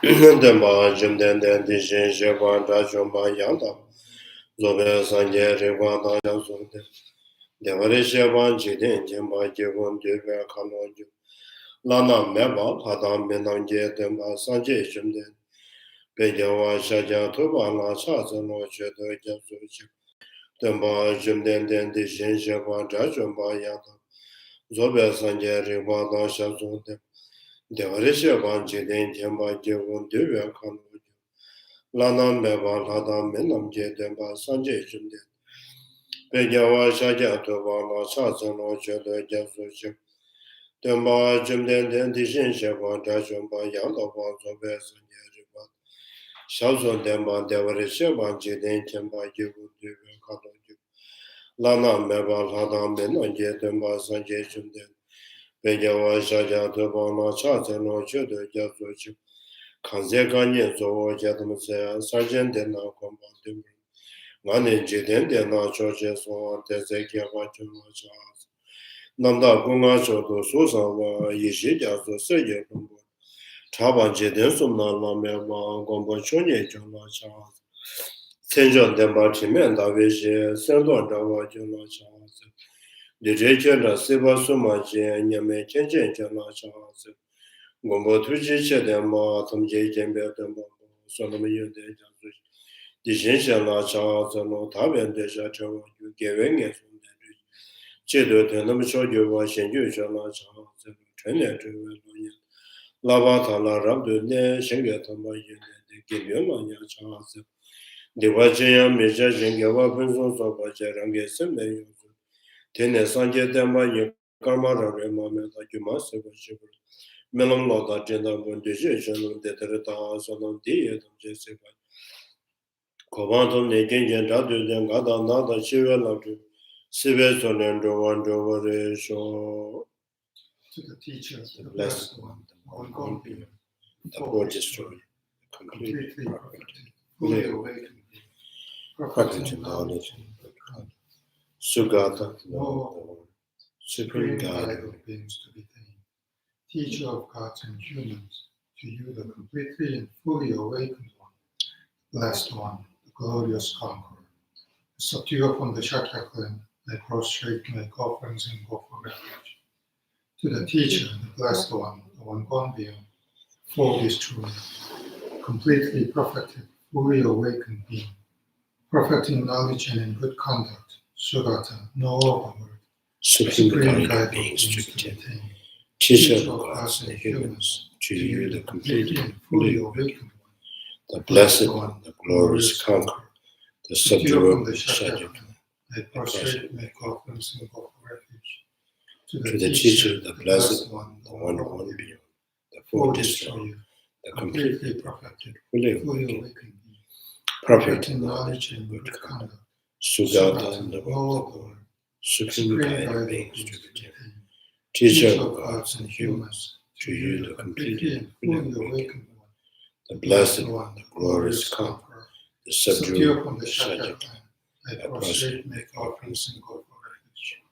Demba Jimden Dishin Shaban Dachumba Yanda Zobe Sanje Rivada Yazunde Devari Shaban Jidin Jimba Jivun Dube Kanoju Lana Meba Hadam Benanje Demba Sanje Jimden Bejawa Shaja Tuba La Chazano Chedo Jasuchi Demba Jimden Dishin Shaban Dachumba Yanda Zobe Sanje Rivada Yazunde Devari Shaban Jidin Jimba Jivun Dube Kanoju Lana Meba Hadam Benamje Demba Sanje Jimden Bejawa Shaja Tuba La Chazano Chedo Jasuchi Demba Jimden Dishin Shaban Dachumba Yanda Zobe Sanje Rivada Shazon Demba Devari Shaban Jidin Jimba Jivun Dube Kanoju Lana Meba Hadam Benamje Demba Sanje Jimden Bejawa Shaja Tuba La Chazano Chedo Jasuchi Kanze Ganyen Zowo Jadamse Sarjan Dena Komba Mane Jiden Dena Choche Soan Teze Kyaba Chuma Chaz Namda Kunga Chodo Susan Yishi Jazo Seye Kumbo Chaban Jiden Sumna Lame Gombo Chonye Juma Chaz Senjon Demba Chimen Davishi Sendon Dawa Juma Chaz Dije Chenda Siva Suma Jen Nyame Chenchen Juma Chaz Gombo Tuji Chedema Tamje Jembe Demba Sonam Yunde Jazu Dishin La Cha Zano Taben de Shacho Giving it from the Chedo Tenam Shoju Washin Yusha La Cha Trene to Lavata La Rabdu Ne Shingatama Yunde Gilliam Cha the Wajaya Meja Jingawa Punzo Soba Jarangi Sime Tene Sanje Dema Karmara Remama Yumasa Melam Loda Jenda Bundijation, the Tereta, Sono Dia, Jessica. Covantum Nakin Jadu, then Gada Nada Shiva Latu, Sive Sonendo, one Jovarisho. To the teacher, The blessed one, the one gone beyond, the Bodhisattva, completely perfect, fully awakened, perfect in knowledge and good conduct. Sugata, the one, supreme guide of beings to be tamed, teacher of gods and humans, to you the completely and fully awakened one, blessed one, the glorious conqueror, the subduer from the Shakya clan, I prostrate, make offerings and go for refuge. To the teacher, the blessed one, the one gone beyond, fold is truly, completely perfected, fully awakened being, perfect in knowledge and in good conduct, Sugata, no other word, supreme guide of beings to be tamed, teacher of gods and humans, to you the completely and fully awakened one, the blessed one, the glorious conqueror, the subduer of the Shakya, I prostrate, make offerings and go for refuge. To the teacher, the blessed one, the one beyond, the full destroyer, the completely perfected, fully awakened, perfect in knowledge and good conduct, Sugata and the Lord, supreme guide of beings to be tamed, teacher of gods and humans, to you the completely and fully awakened one, the blessed one, the glorious conqueror, the subduer from the Shakya, I prostrate, make offerings and go for refuge.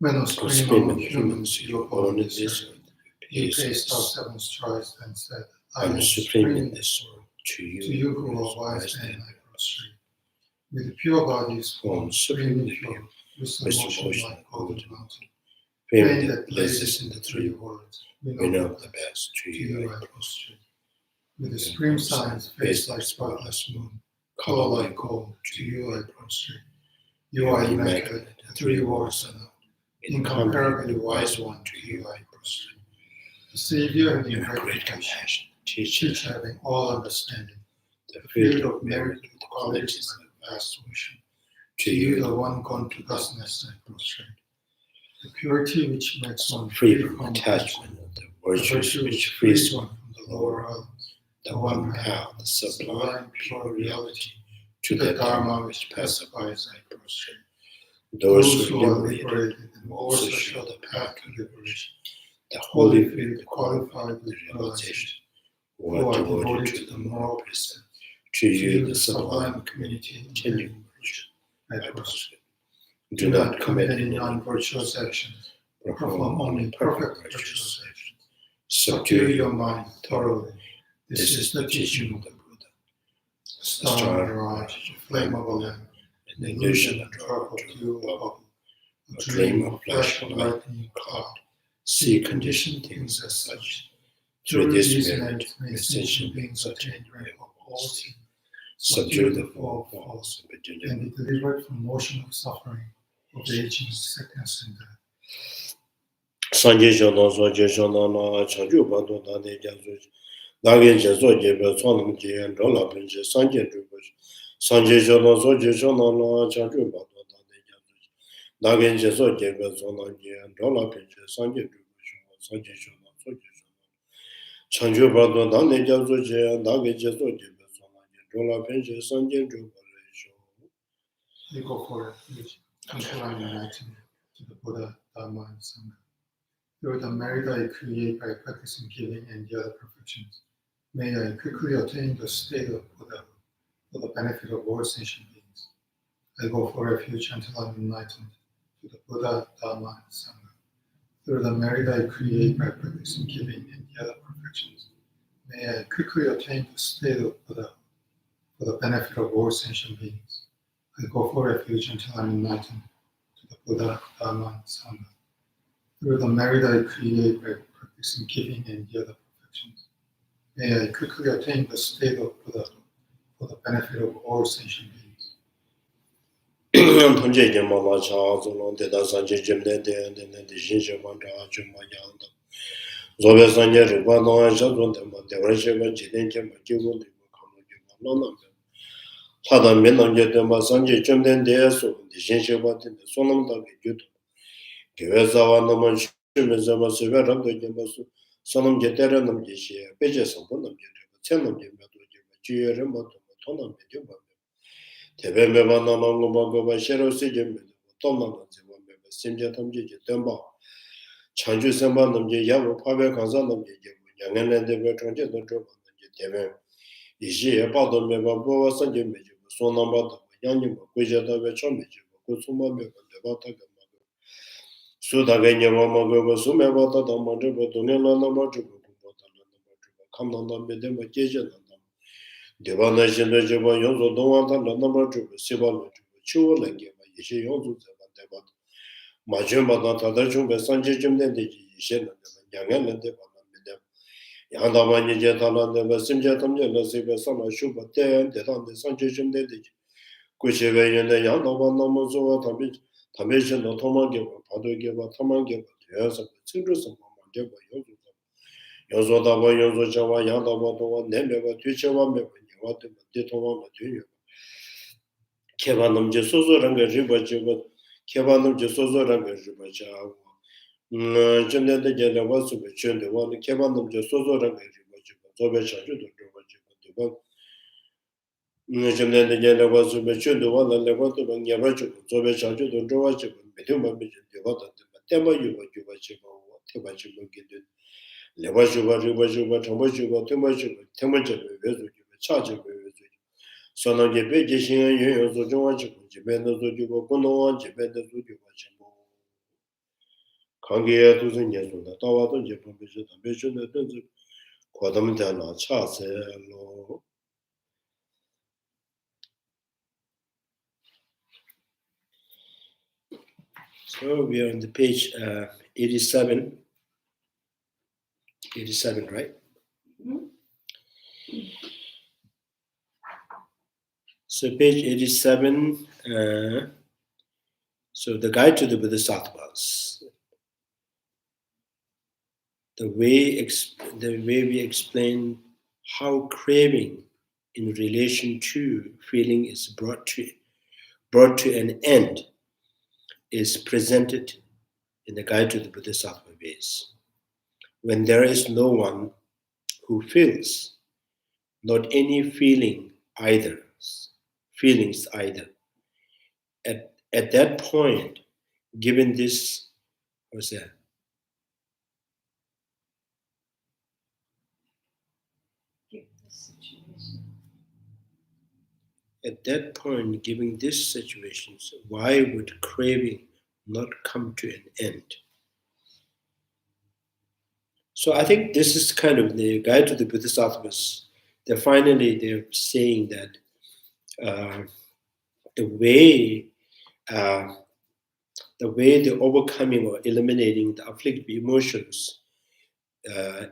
Men of Supreme of humans, you are born in this earth. He paced out 7 strides and said, I am supreme in this world. To to you who are wise men, I prostrate. With the pure bodies formed, supremely pure, with the motion like golden mountain. Fame that blazes in the 3 worlds, we know the best. to you I prostrate. With the supreme signs, face like spotless moon, color like gold, to you I prostrate. You are immaculate, the 3 worlds are known. Incomparably wise one, to you I prostrate. The Savior and You your have great great compassion, teach teacher, having all understanding, the the field field of of merit merit, with qualities like vast ocean. to To you, you the the one gone to dustness, I prostrate. The purity which makes one free from attachment of the virtues which frees one from the lower islands. the one path, the sublime, pure reality, to the Dharma which pacifies, I prostrate. Those who are liberated and also show the path to liberation, the holy field qualified with realization, who are devoted to the moral precept, to you the sublime community of genuine virtue, I prostrate. Do not commit any non-virtuous actions, perform only perfect virtuous actions. Subdue your mind thoroughly, This is the teaching of the Buddha. The star mirage, a flame of a lamp, an illusion, a drop of dew, a bubble, a dream of flash of lightning, cloud. See conditioned things as such. Through these merits may sentient beings attain rank of all sin, subdue the four falls, and be delivered from motion of suffering, of aging, sickness, and death. Sanje shono so je shono na chanju bando na ne jazu dage je so je be sonam je en dola pinje sanje drubo sanje shono so je shono na chanju bando na ne jazu dage je so je be sonam je en dola pinje sanje drubo sanje shono so je shono chanju bando na ne jazu je dage je so je be sonam je dola pinje sanje drubo They go for refuge until I'm united to the Buddha, Dharma, and Sangha. Through the merit I create by practicing giving and the other perfections, may I quickly attain the state of Buddha for the benefit of all sentient beings. I go for refuge until I'm enlightened to the Buddha, Dharma, and Sangha. Through the merit I create by practicing giving and the other perfections, may I quickly attain the state of Buddha for the benefit of all sentient beings. I go for refuge until I'm enlightened to the Buddha, Dharma, and Sangha. Through the merit I create by practicing giving and the other perfections, may I quickly attain the state of Buddha for the benefit of all sentient beings. Ponje je mama cha zolo de da sanje jemde de jinje manda juma yanda zobe sanje ri ba no ja zon de ma de wa je ba ji den je ma ji won de ma kamo je ma no no ha da men no je de ma sanje jemde de so de jinje ba de so no da ge ju ge we za wa no ma shi me za ma se ga ram de je ma so no je de ra no je shi be je so bo no je de chen no je ma do je ma ji ye ren ba to no me je ba Tebe meba nama ngomba goba shero sije mebe, toma na zewa mebe, simja tamje je tenba, chanju semba namje yabu pabe kansa namje jebu, nyangene debe chonje no choba namje tebe, ishi e pado meba boba sanje mejebu, son namba daba, yanyi ma kuja dabe chome jebu, kusuma meba deba taga mago, su daga nyeba mago, su meba tada manjeba, dunga lana majubu, kumba tala majubu, kam nanda medema jeje nanda, Deva na shinda jeba yonzo dongwa ta la nambar chubu siba lo chubu chiwa la geba yishe yonzo zeba deba ma chunba ta tata chunba sanje chumden de ji yishe na deba nyangan la deba na me deba yanda ma nye je ta la deba simje tamje la siba sama shuba ten de tan de sanje chumden de ji kuche we yonda yanda ma nama zuwa tambe shinda thoma geba pado geba thama geba tuya saba tsingru sama ma geba yonzo zeba yonzo daba yonzo chawa yanda ma towa nemeba tuchewa meba Wate de towa ma tuyo. Keba namje sozo ranga riba chiba, keba namje sozo ranga riba chawa. Chende de jele wasu be chende wani, keba namje sozo ranga riba chiba, zobe chanju do riba chiba diba. Chende de jele wasu be chende wala le wate ba nyeba chiba, zobe chanju do riba chiba, medima be chende wata diba, tema yuba yuba chiba, tema chiba gede. Leba chiba, riba chiba, tamba chiba, tema chiba, vezu chiba, cha chiba, vezu chiba. Sono che pe che shin yu so jwa chi ku ji ben do ju ko ko no wa ji ben do ju wa chi mo kang ge ya tu sen ye so da ta wa to je po be je ta be ju ne de zu ko da men ta na cha se lo So we are on the page 87, right? Mm-hmm. So page 87, so the guide to the Bodhisattvas. The way we explain how craving in relation to feeling is brought to an end is presented in the guide to the Bodhisattva ways. When there is no one who feels, not any feelings either. At that point, given this, what's that? At that point, given this situation, why would craving not come to an end? So I think this is kind of the guide to the Bodhisattvas. They're saying that the way the overcoming or eliminating the afflictive emotions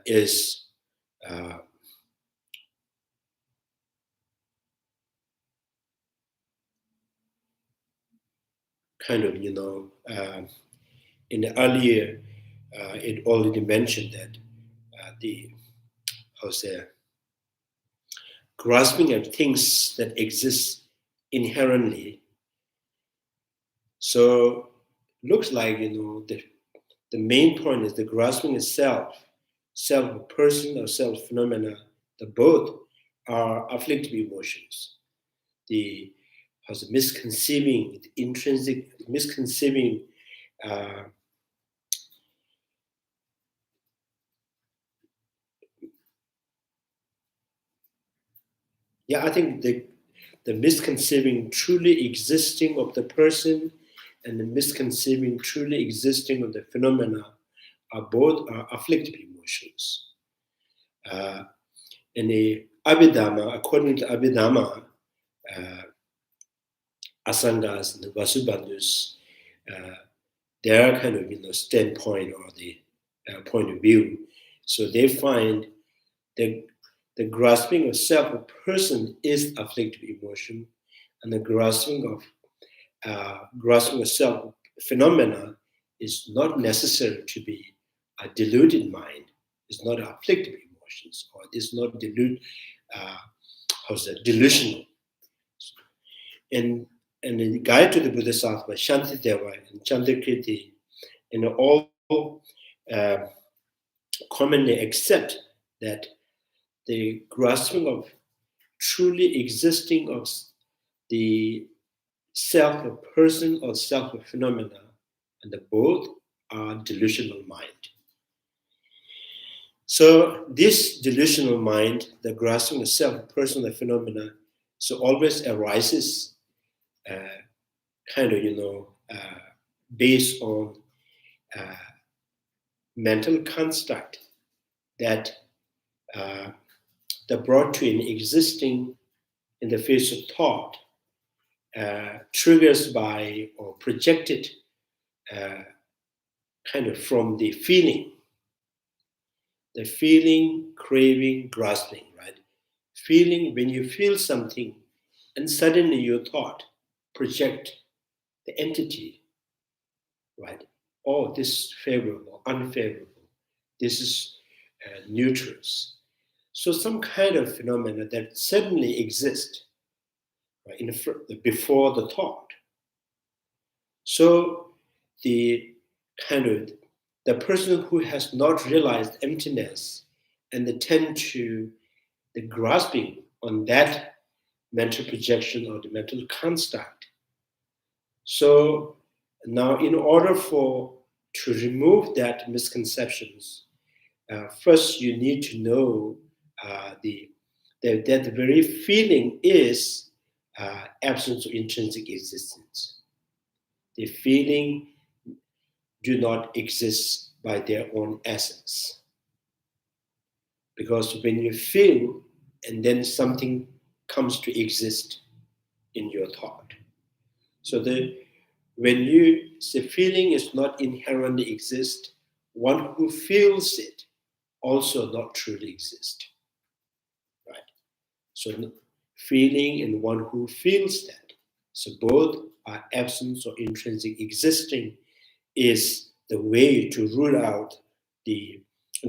is kind of, in the earlier, it already mentioned that the, grasping at things that exist inherently. So looks like, the main point is the grasping itself, self person or self phenomena, the both are afflictive emotions. The misconceiving, the intrinsic misconceiving, I think the misconceiving truly existing of the person and the misconceiving truly existing of the phenomena are both afflictive emotions. In the Abhidharma, according to Abhidharma, Asangas and the Vasubandhus, their kind of standpoint or the point of view. So they find that the grasping of self or person is afflictive emotion, and the grasping of self phenomena is not necessary to be a deluded mind. It's not afflictive emotions, or it's not delusional. And the guide to the Bodhisattva, Shantideva and Chandrakirti, and all commonly accept that the grasping of truly existing of the self of person or self of phenomena, and the both are delusional mind. So this delusional mind, the grasping of self, person, or phenomena, so always arises based on mental construct that brought to an existing in the face of thought, triggers by or projected from the feeling, craving, grasping, right? Feeling, when you feel something and suddenly your thought project the entity, right? Oh, this is favorable, unfavorable. This is neutral. So some kind of phenomena that suddenly exist, right, before the thought. So the person who has not realized emptiness and they tend to the grasping on that mental projection or the mental construct. So now, in order to remove that misconceptions, first you need to know that the very feeling is absence of intrinsic existence. The feeling do not exist by their own essence. Because when you feel and then something comes to exist in your thought. So when you say feeling is not inherently exist, one who feels it also not truly exist. Right? So feeling and one who feels that. So both are absence or intrinsic existing is the way to rule out the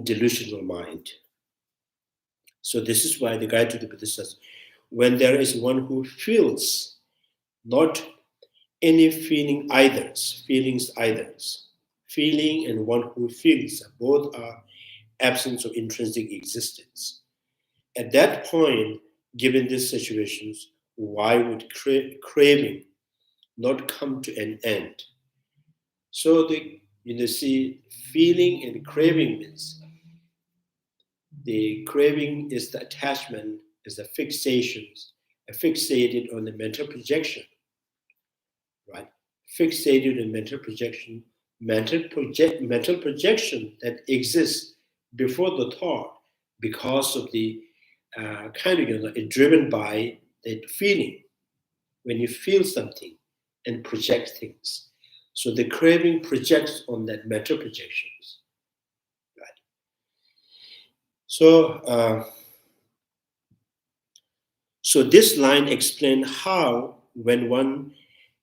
delusional mind. So this is why the guide to the Buddha says, when there is one who feels, not any feelings either. Feeling and one who feels, both are absence of intrinsic existence. At that point, given these situations, why would craving not come to an end? So see, feeling and craving means the craving is the attachment, is the fixations, fixated on the mental projection, right? Fixated on mental projection, mental projection that exists before the thought, because of the driven by the feeling. When you feel something and project things, so the craving projects on that mental projections, right? So this line explains how, when one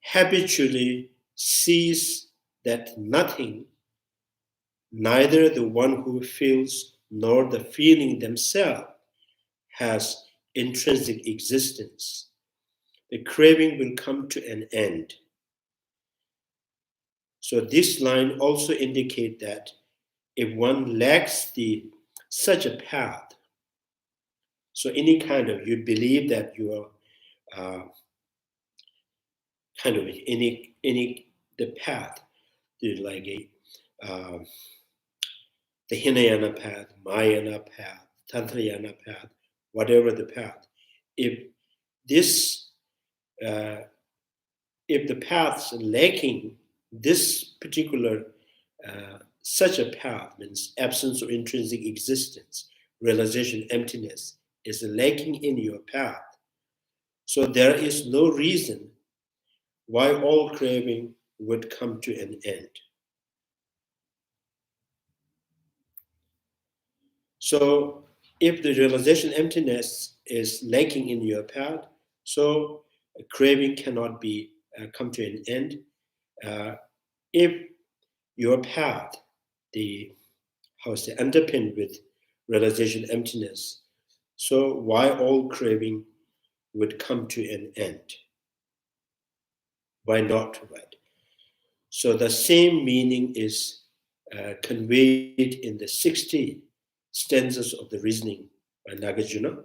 habitually sees that nothing, neither the one who feels nor the feeling themselves, has intrinsic existence, the craving will come to an end. So this line also indicates that if one lacks such a path, so any kind of, you believe that you are the path, like the Hinayana path, Mahayana path, Tantrayana path, whatever the path, if the path's lacking this particular such a path, means absence of intrinsic existence, realization, emptiness, is lacking in your path. So there is no reason why all craving would come to an end. So if the realization emptiness is lacking in your path, so a craving cannot be come to an end. If your path, underpinned with realization emptiness, so why all craving would come to an end? Why not, right? So the same meaning is conveyed in the 60 stanzas of the reasoning by Nagarjuna.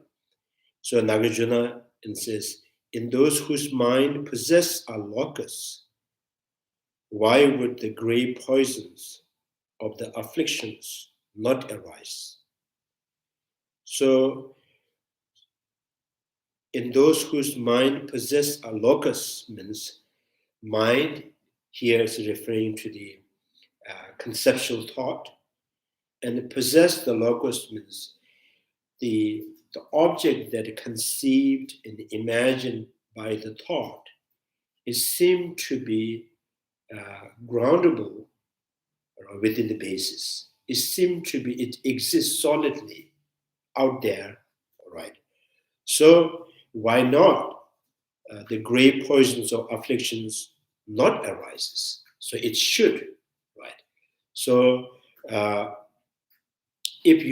So Nagarjuna says, in those whose mind possess a locus, why would the grey poisons of the afflictions not arise? So in those whose mind possess a locus, means mind here is referring to the conceptual thought, and possess the locus means the object that is conceived and imagined by the thought is seen to be groundable within the basis. It exists solidly out there, right? So why not the grey poisons of afflictions not arises? So it should, right? So if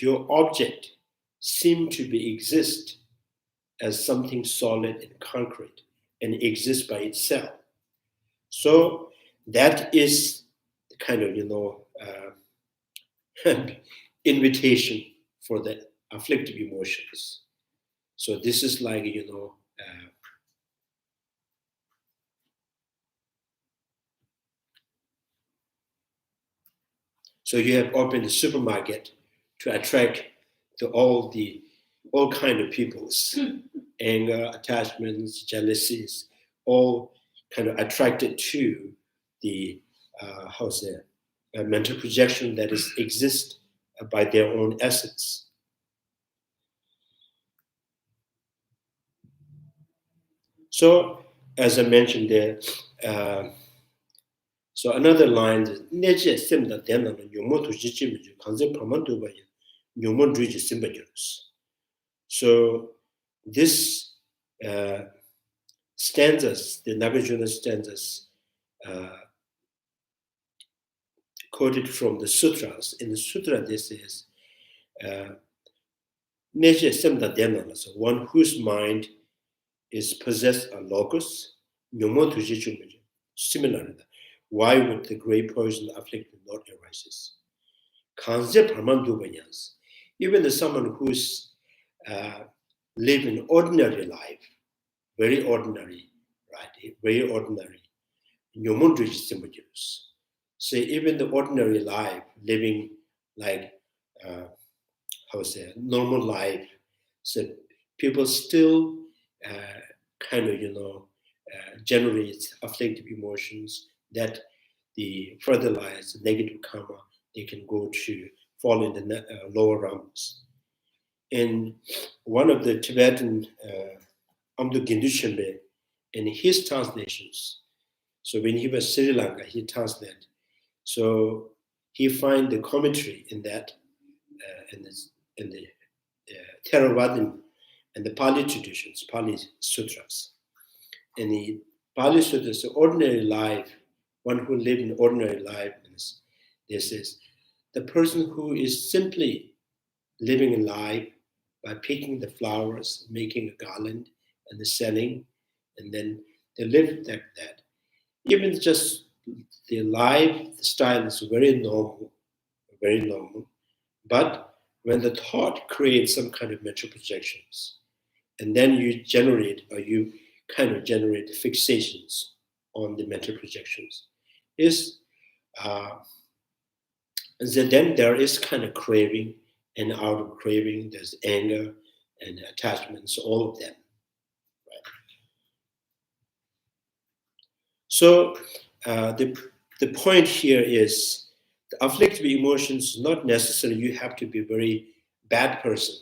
your object seem to be exist as something solid and concrete and exists by itself, so that is the kind of invitation for the afflictive emotions. So this is like so you have opened a supermarket to attract all kind of peoples, anger, attachments, jealousies, all kind of attracted to the mental projection that exists by their own essence. So, as I mentioned there, so another line is neje simda dena no nyomo tu jichi mi kanze pamandu ba nyomo druji simba jurus. So this stanzas, the Nagarjuna stanzas, quoted from the sutras. In the sutra, this is neje simda dena, so one whose mind is possessed a logos, nyomo tu jichi mi. Similarly, why would the grey poison afflict not arises? Kanze pamandu banyas. Even someone who's live an ordinary life, very ordinary, right? Very ordinary. So even the ordinary life, living like normal life, so people still generate afflictive emotions that the further lives, the negative karma, they can go to fall in the lower realms. In one of the Tibetan Amdo Gindu in his translations, so when he was Sri Lanka, he translated. So he find the commentary in that, in the Theravadan and the Pali traditions, Pali sutras. In the Pali sutras, the ordinary life, one who lived an ordinary life, this is the person who is simply living a life by picking the flowers, making a garland, and the selling, and then they live like that. Even just the life style is very normal, but when the thought creates some kind of mental projections, and then you generate fixations on the mental projections, then there is kind of craving, and out of craving there's anger and attachments, all of them. Right? So the point here is the afflictive emotions, not necessarily you have to be a very bad person.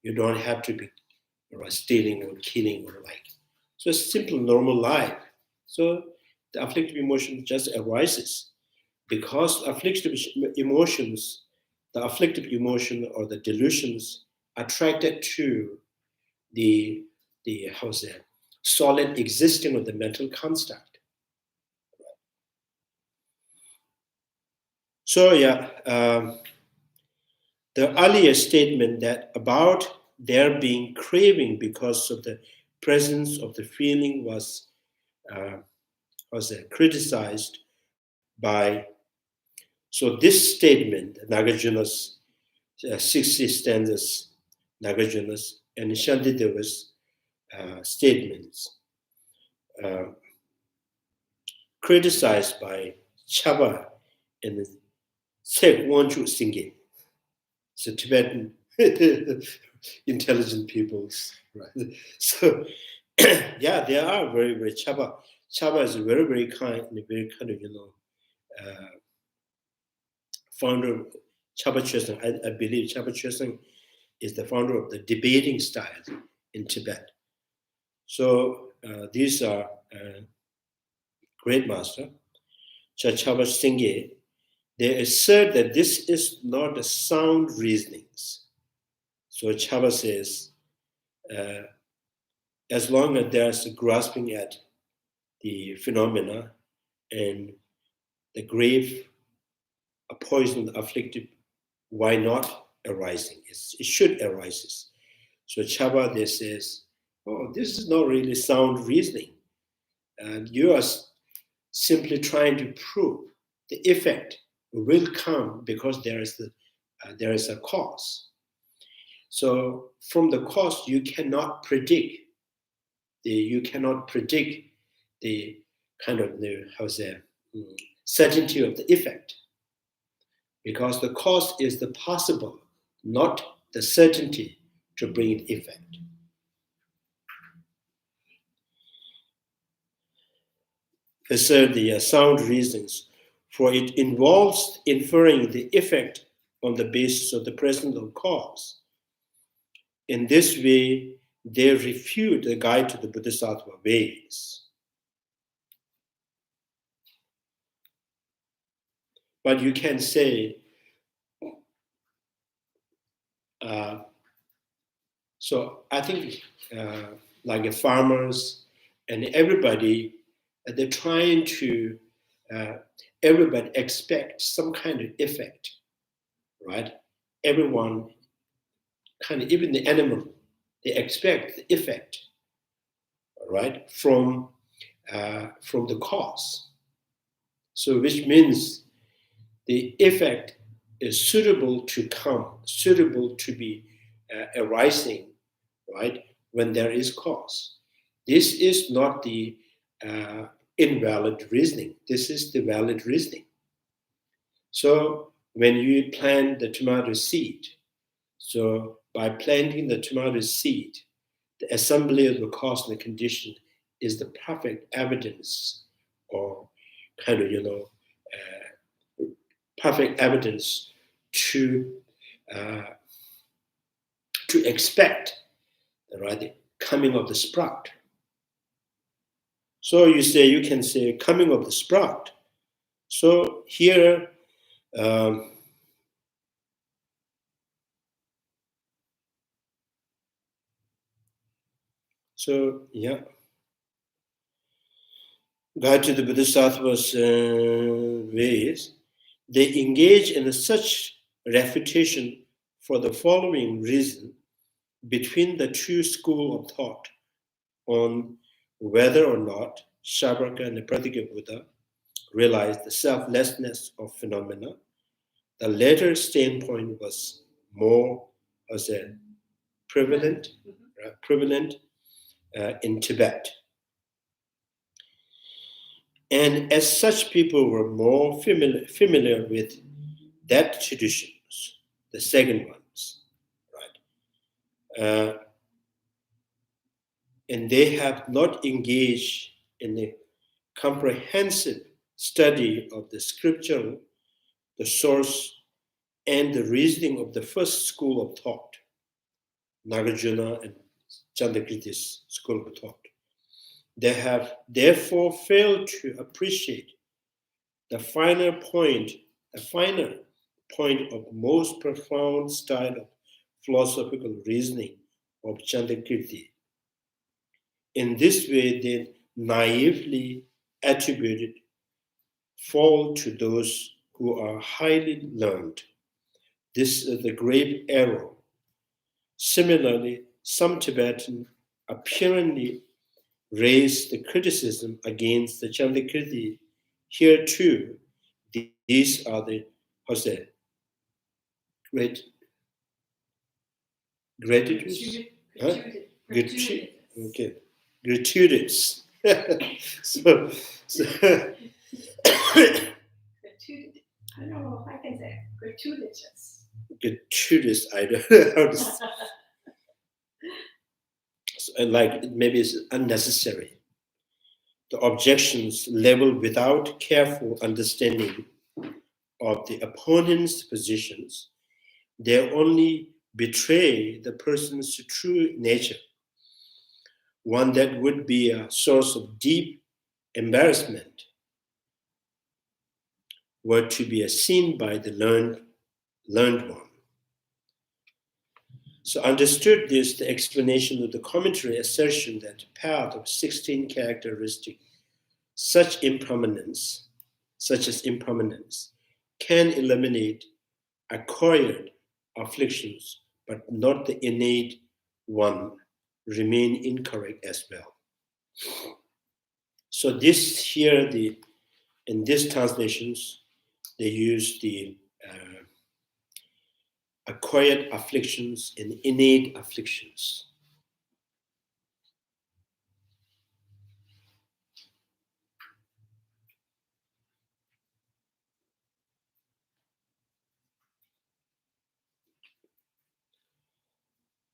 You don't have to be stealing or killing or like. So it's simple, normal life. So the afflictive emotion just arises because afflictive emotions, the afflictive emotion or the delusions attracted to the solid existing of the mental construct. So the earlier statement that about there being craving because of the presence of the feeling was criticized by. So this statement, Nagarjuna's 60 stanzas, Nagarjuna's and Shantideva's statements, criticized by Chaba and Tsek Wanchu Singye. So Tibetan intelligent peoples, right? So they are very, very Chaba. Chaba is very, very kind and very kind of, founder of Chaba Chösang. I believe Chaba Chösang is the founder of the debating style in Tibet. So these are great master, Chaba Singye. They assert that this is not a sound reasonings. So Chaba says, as long as there's a grasping at the phenomena and the grave, a poison, afflictive, why not arising? It should arise. So Chaba, they says, oh, this is not really sound reasoning. And you are simply trying to prove the effect will come because there is a cause. So from the cause, you cannot predict the kind of certainty of the effect, because the cause is the possible, not the certainty to bring an effect. Assert the sound reasons, for it involves inferring the effect on the basis of the presence of cause. In this way, they refute the guide to the Bodhisattva ways. But you can say, so I think like farmers and everybody, they're trying to, everybody expect some kind of effect, right? Everyone, kind of, even the animal, they expect the effect, right, from the cause. So which means the effect is suitable to come, suitable to be arising, right, when there is cause. This is not the invalid reasoning. This is the valid reasoning. So when you plant the tomato seed, so by planting the tomato seed, the assembly of the cause and the condition is the perfect evidence or kind of, perfect evidence to expect the coming of the sprout. So you can say coming of the sprout. So here, guide to the Bodhisattva's ways, they engage in such refutation for the following reason between the two schools of thought on whether or not Shabraka and the Pratika Buddha realized the selflessness of phenomena. The latter standpoint was more as a prevalent in Tibet. And as such, people were more familiar with that traditions, the second ones, right? And they have not engaged in a comprehensive study of the scripture, the source, and the reasoning of the first school of thought, Nagarjuna and Chandrakirti's school of thought. They have therefore failed to appreciate the finer point of most profound style of philosophical reasoning of Chandrakirti. In this way, they naively attributed fault to those who are highly learned. This is the grave error. Similarly, some Tibetans apparently raised the criticism against the Chandrakirti. Here too, these are the gratuitous. So I don't know if I can say gratuitous. Gratuitous, I don't know how to say. So, like maybe it's unnecessary. The objections leveled without careful understanding of the opponent's positions, they only betray the person's true nature, one that would be a source of deep embarrassment were to be seen by the learned one. So understood this, the explanation of the commentary assertion that path of 16 characteristics, such as impermanence, can eliminate acquired afflictions, but not the innate one, remain incorrect as well. So this here, in these translations, they use the acquired afflictions and innate afflictions.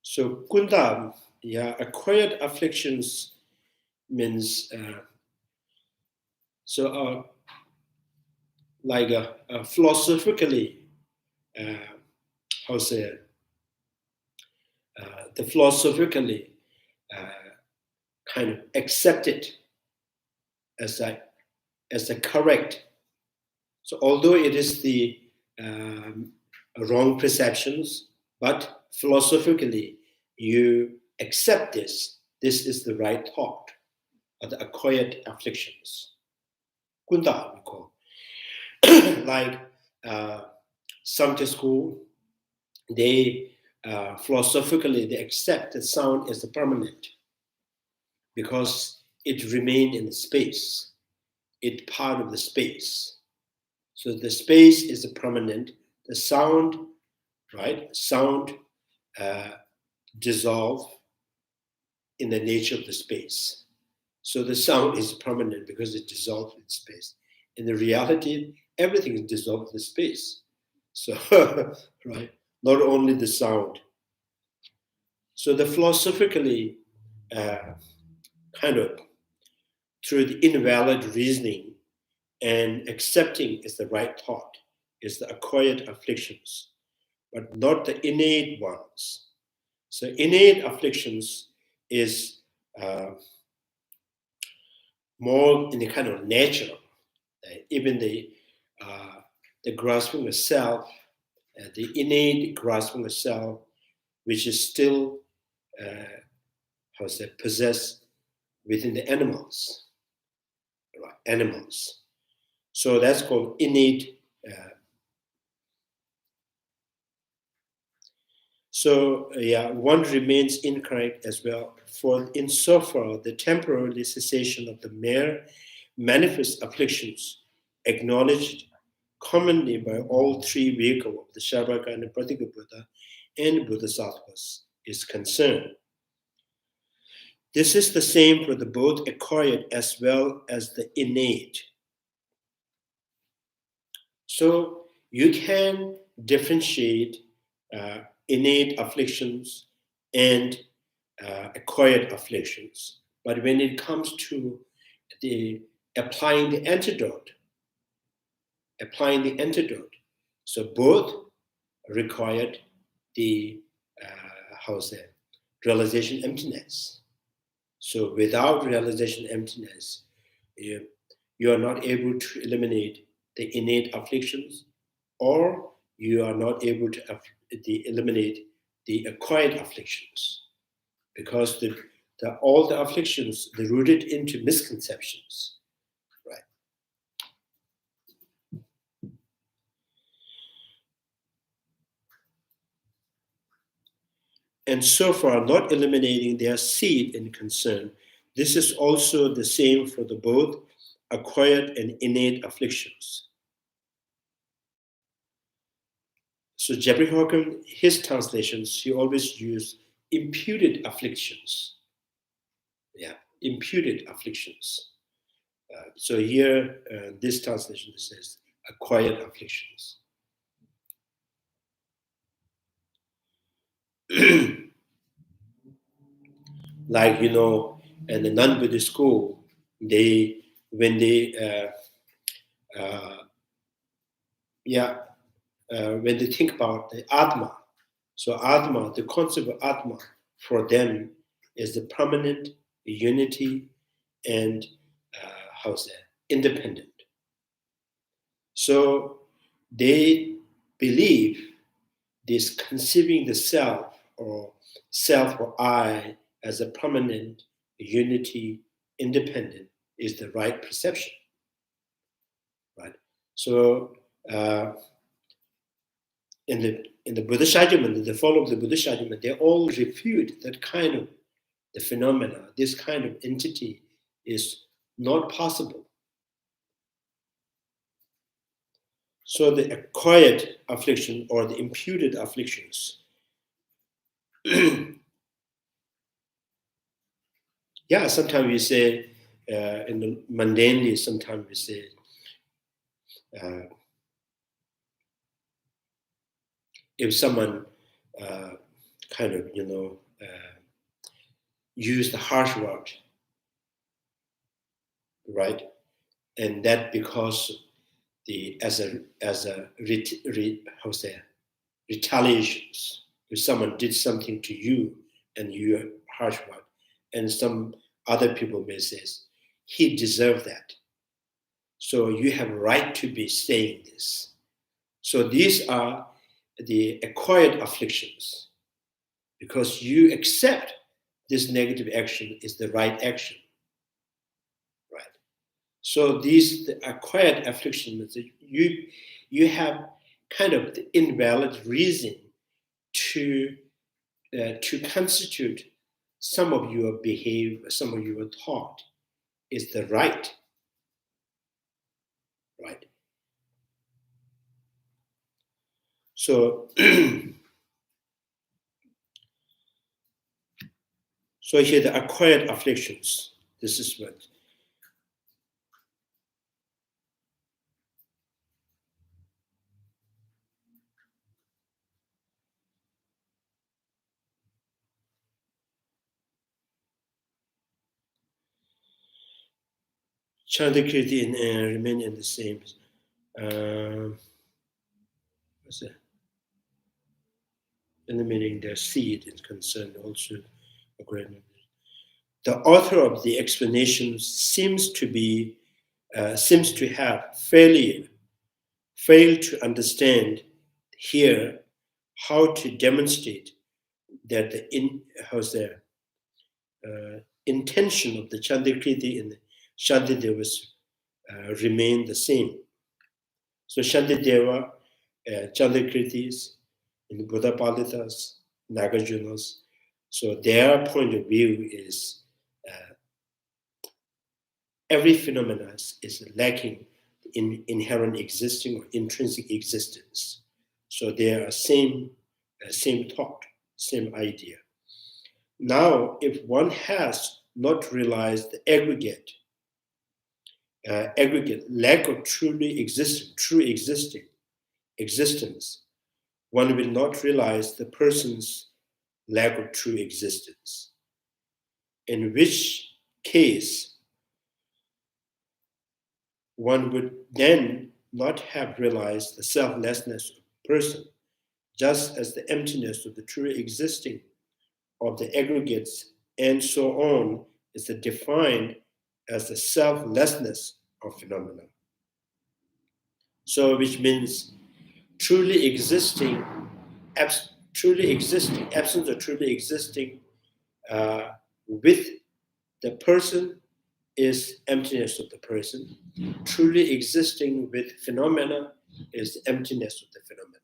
So kunda, acquired afflictions means philosophically, the philosophically kind of accepted as a correct. So although it is the wrong perceptions, but philosophically you accept this is the right thought, or the acquired afflictions. Kunda, we call. Like Samkhya school, they philosophically they accept that sound as the permanent because it remained in the space. It's part of the space. So the space is the permanent. The sound, right? Sound dissolve in the nature of the space. So the sound is permanent because it dissolves in space. In the reality, everything is dissolved in space. So, right? Not only the sound. So the philosophically kind of through the invalid reasoning, and accepting is the right thought, is the acquired afflictions, but not the innate ones. So innate afflictions is more in the kind of natural. Even the grasping of self, the innate grasping of self, which is still possessed within the animals, right? Animals. So that's called innate. One remains incorrect as well. For insofar the temporary cessation of the mere manifest afflictions acknowledged commonly by all three vehicles of the Shavaka and the Pratika Buddha and Bodhisattvas is concerned. This is the same for the both acquired as well as the innate. So you can differentiate innate afflictions and acquired afflictions. But when it comes to the applying the antidote, so both required the realization emptiness. So without realization emptiness, you are not able to eliminate the innate afflictions, or you are not able to eliminate the acquired afflictions, because all the afflictions, they're rooted into misconceptions, right? And so far, not eliminating their seed in concern, this is also the same for the both acquired and innate afflictions. So Jeffrey Hawken, his translations, he always used imputed afflictions. Yeah, imputed afflictions. So here, this translation says acquired afflictions. Like, in the non-Buddhist school, when they think about the Atma, so Atma, the concept of Atma for them is the permanent unity and independent. So they believe this conceiving the self or I as a permanent unity, independent, is the right perception, right? So in the Buddhist argument, the follower of the Buddhist argument, they all refute that kind of the phenomena. This kind of entity is not possible. So the acquired affliction or the imputed afflictions, sometimes we say, in the mundanely, sometimes we say, if someone use the harsh word, right, and that because retaliations, if someone did something to you and you are harsh word, and some other people may say, he deserved that, so you have a right to be saying this. So these are the acquired afflictions, because you accept this negative action is the right action, right? So these acquired afflictions, you have kind of the invalid reason to constitute some of your behavior, some of your thought is the right. So, so here the acquired afflictions, this is what. Chandrakirti remain in the same. What's that? Eliminating their seed is concerned also. The author of the explanation seems to have failed to understand here how to demonstrate that the intention of the Chandrakirti and the Shantidevas remain the same. So Shantideva, Chandrakirtis, and the Buddha Palitas, Nagarjunas, so their point of view is every phenomenon is lacking in inherent existing or intrinsic existence. So they are same thought, same idea. Now, if one has not realized the aggregate lack of true existence, one will not realize the person's lack of true existence. In which case, one would then not have realized the selflessness of the person, just as the emptiness of the true existing of the aggregates and so on is defined as the selflessness of phenomena. So, which means truly existing, absence of truly existing with the person is emptiness of the person. Truly existing with phenomena is the emptiness of the phenomena.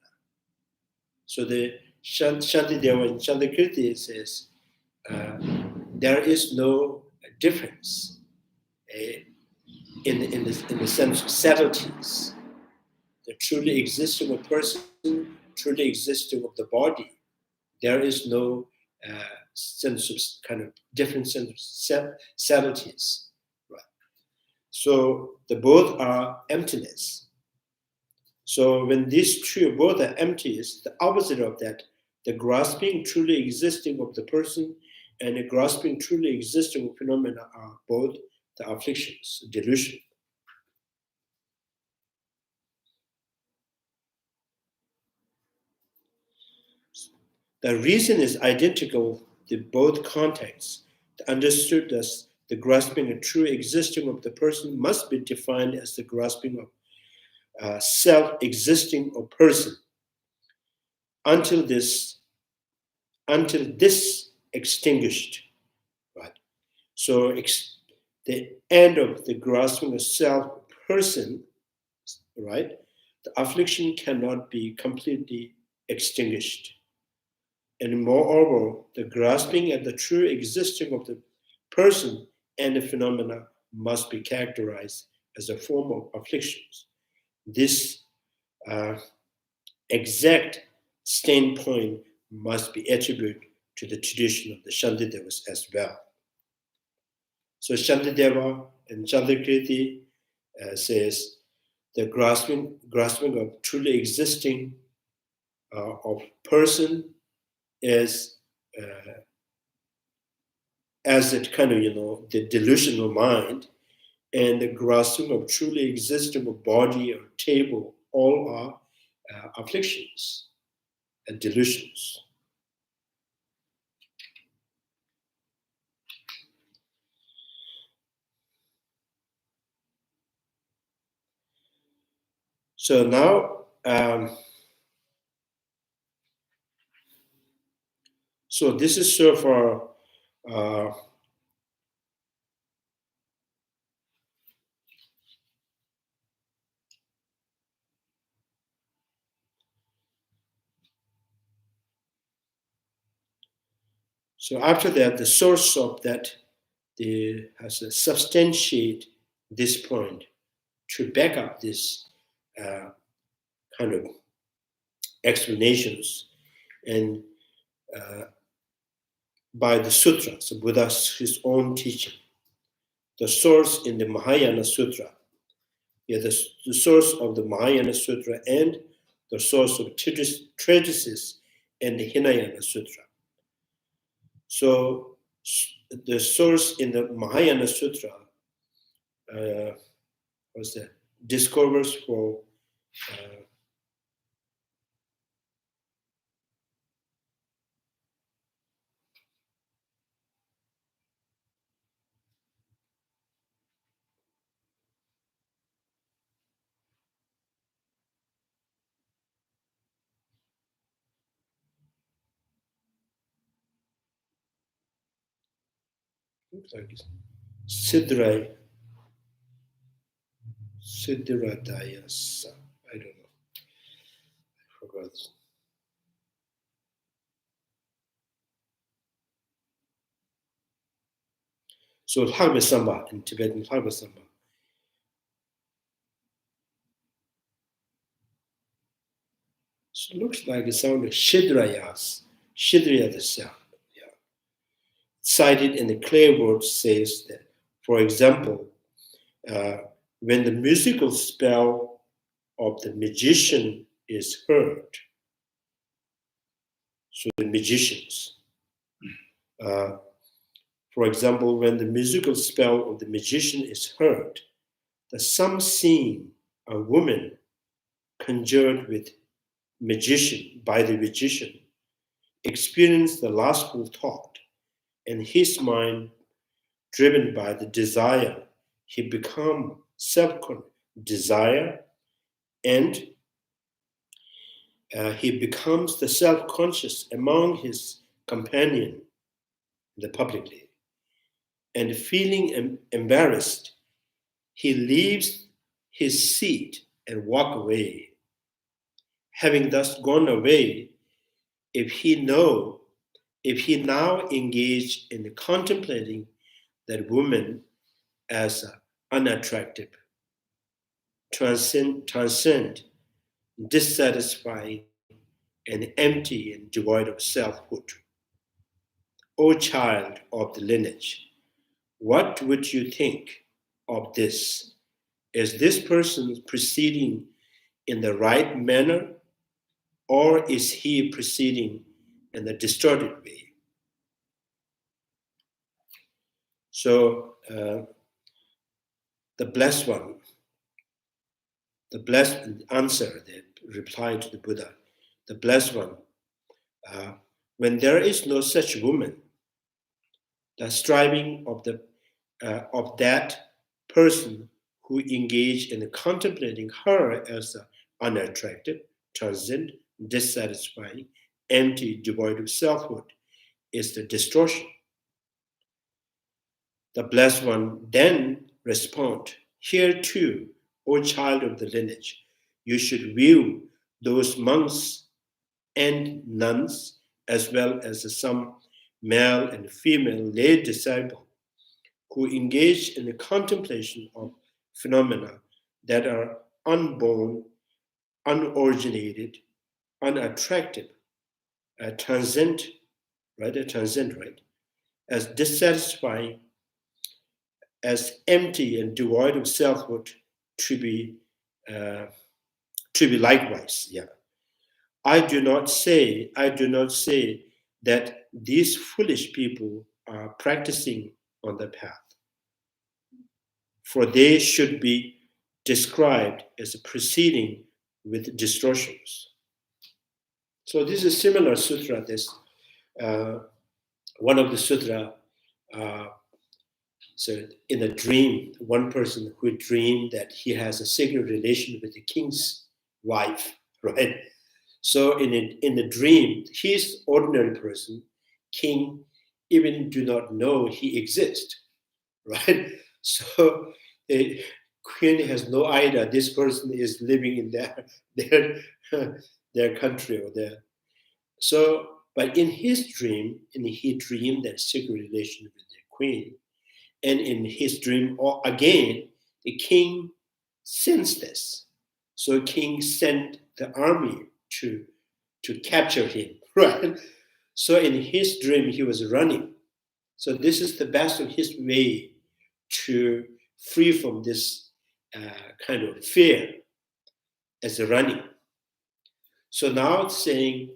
So the Shantideva and Chandrakirti says there is no difference in the sense of subtleties. The truly existing of person, truly existing of the body, there is no sense of kind of different sense of subtleties. Right? So the both are emptiness. So when these two both are empty, is the opposite of that. The grasping truly existing of the person and the grasping truly existing of phenomena are both the afflictions, delusion. The reason is identical to both contexts. Understood as the grasping a true existing of the person must be defined as the grasping of self-existing of person. Until this extinguished, right? So the end of the grasping of self-person, right? The affliction cannot be completely extinguished. And moreover, the grasping at the true existing of the person and the phenomena must be characterized as a form of afflictions. This exact standpoint must be attributed to the tradition of the Shantidevas as well. So Shantideva and Chandrakirti says the grasping of truly existing of person is as it kind of, the delusional mind, and the grasping of truly existing of body or table, all are afflictions and delusions. So now, so this is so far. So after that, the source of that has to substantiate this point to back up this kind of explanations, and by the sutras, so Buddha's his own teaching. The source in the Mahayana Sutra, the source of the Mahayana Sutra and the source of treatises in the Hinayana Sutra. So the source in the Mahayana Sutra what's that? Discovers for looks like it's Siddharadayasa. I don't know. I forgot. So Lhagvasamba in Tibetan, Lhagvasamba. So it looks like it sounded Shidrayas. Shidraya the sound. Yeah. Cited in the clear word says that, for example, when the musical spell of the magician is heard, so the magicians, for example, when the musical spell of the magician is heard, the some scene, a woman conjured with magician by the magician, experience the lustful thought, and his mind, driven by the desire, he become self-desire, and he becomes the self-conscious among his companion in the publicly, and feeling embarrassed, he leaves his seat and walk away. Having thus gone away, if he now engaged in contemplating that woman as unattractive, transcend, dissatisfying, and empty and devoid of selfhood. O child of the lineage, what would you think of this? Is this person proceeding in the right manner, or is he proceeding in a distorted way? So the blessed one, the blessed answer, the reply to the Buddha, the blessed one, when there is no such woman, the striving of that person who engaged in contemplating her as unattractive, transient, dissatisfying, empty, devoid of selfhood is the distortion. The blessed one then respond, here too, O child of the lineage, you should view those monks and nuns as well as some male and female lay disciple who engage in the contemplation of phenomena that are unborn, unoriginated, unattractive, transient, right? As dissatisfying, as empty and devoid of selfhood, to be likewise. Yeah, I do not say that these foolish people are practicing on the path, for they should be described as proceeding with distortions. So this is a similar sutra. This one of the sutra. So in a dream, one person who dreamed that he has a secret relation with the king's wife, right? So in the dream, he's ordinary person, king even do not know he exists, right? So the queen has no idea this person is living in their country or their. So, but in his dream, he dreamed that secret relation with the queen. And in his dream, again, the king sensed this. So king sent the army to capture him, right? So in his dream, he was running. So this is the best of his way to free from this kind of fear as a running. So now it's saying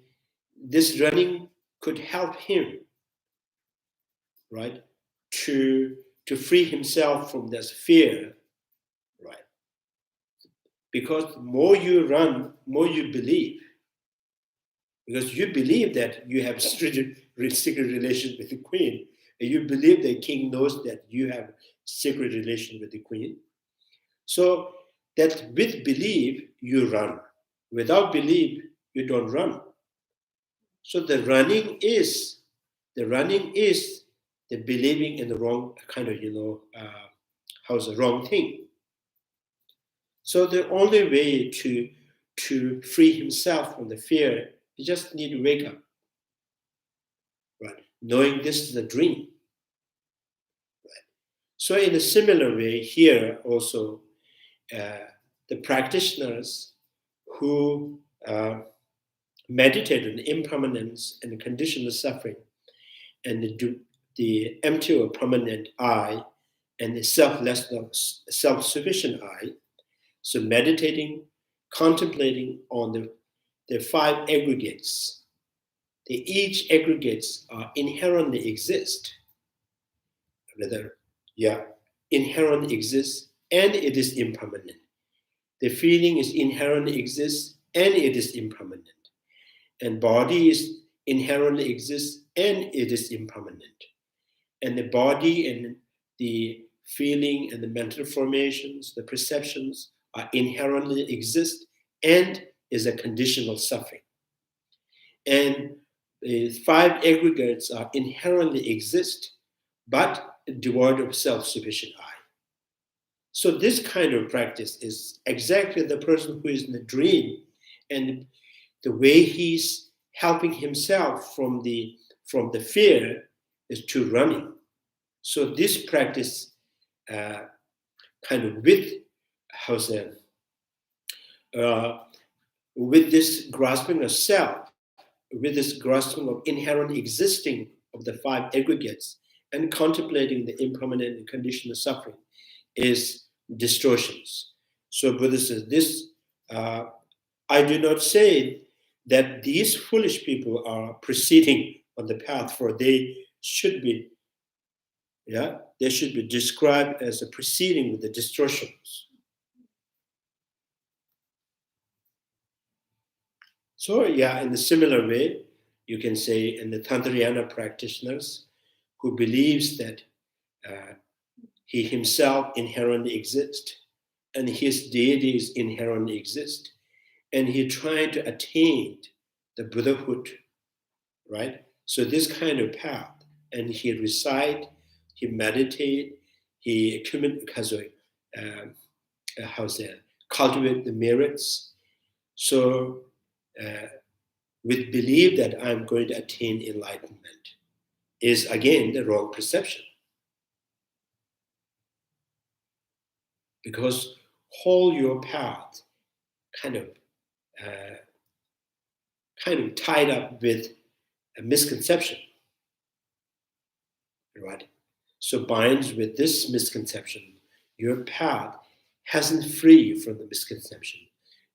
this running could help him, right, to free himself from this fear Because the more you run, more you believe. Because you believe that you have secret relation with the queen, and you believe the king knows that you have secret relation with the queen. So that with belief, you run. Without belief, you don't run. So the running is the believing in the wrong kind of, how's the wrong thing. So the only way to free himself from the fear, you just need to wake up, right? Knowing this is a dream. Right? So in a similar way, here also, the practitioners who meditate on impermanence and conditional suffering, and the empty or permanent I, and the self-sufficient I. So meditating, contemplating on the five aggregates. Each aggregates inherently exist. Inherently exists, and it is impermanent. The feeling is inherently exists, and it is impermanent. And body is inherently exists, and it is impermanent. And the body and the feeling and the mental formations, the perceptions are inherently exist and is a conditional suffering. And the five aggregates are inherently exist, but devoid of self-sufficient I. So this kind of practice is exactly the person who is in the dream, and the way he's helping himself from the fear is to running. So this practice kind of with this grasping of self, with this grasping of inherent existing of the five aggregates, and contemplating the impermanent and conditional suffering is distortions. So Buddha says this, I do not say that these foolish people are proceeding on the path, for they should be described as a proceeding with the distortions. So in a similar way, you can say in the Tantrayana practitioners who believes that he himself inherently exists and his deities inherently exist, and he trying to attain the Buddhahood, right? So this kind of path, and he recite, he meditate, he cultivate the merits. So with belief that I'm going to attain enlightenment is again the wrong perception. Because whole your path kind of tied up with a misconception, right? So binds with this misconception, your path hasn't free from the misconception.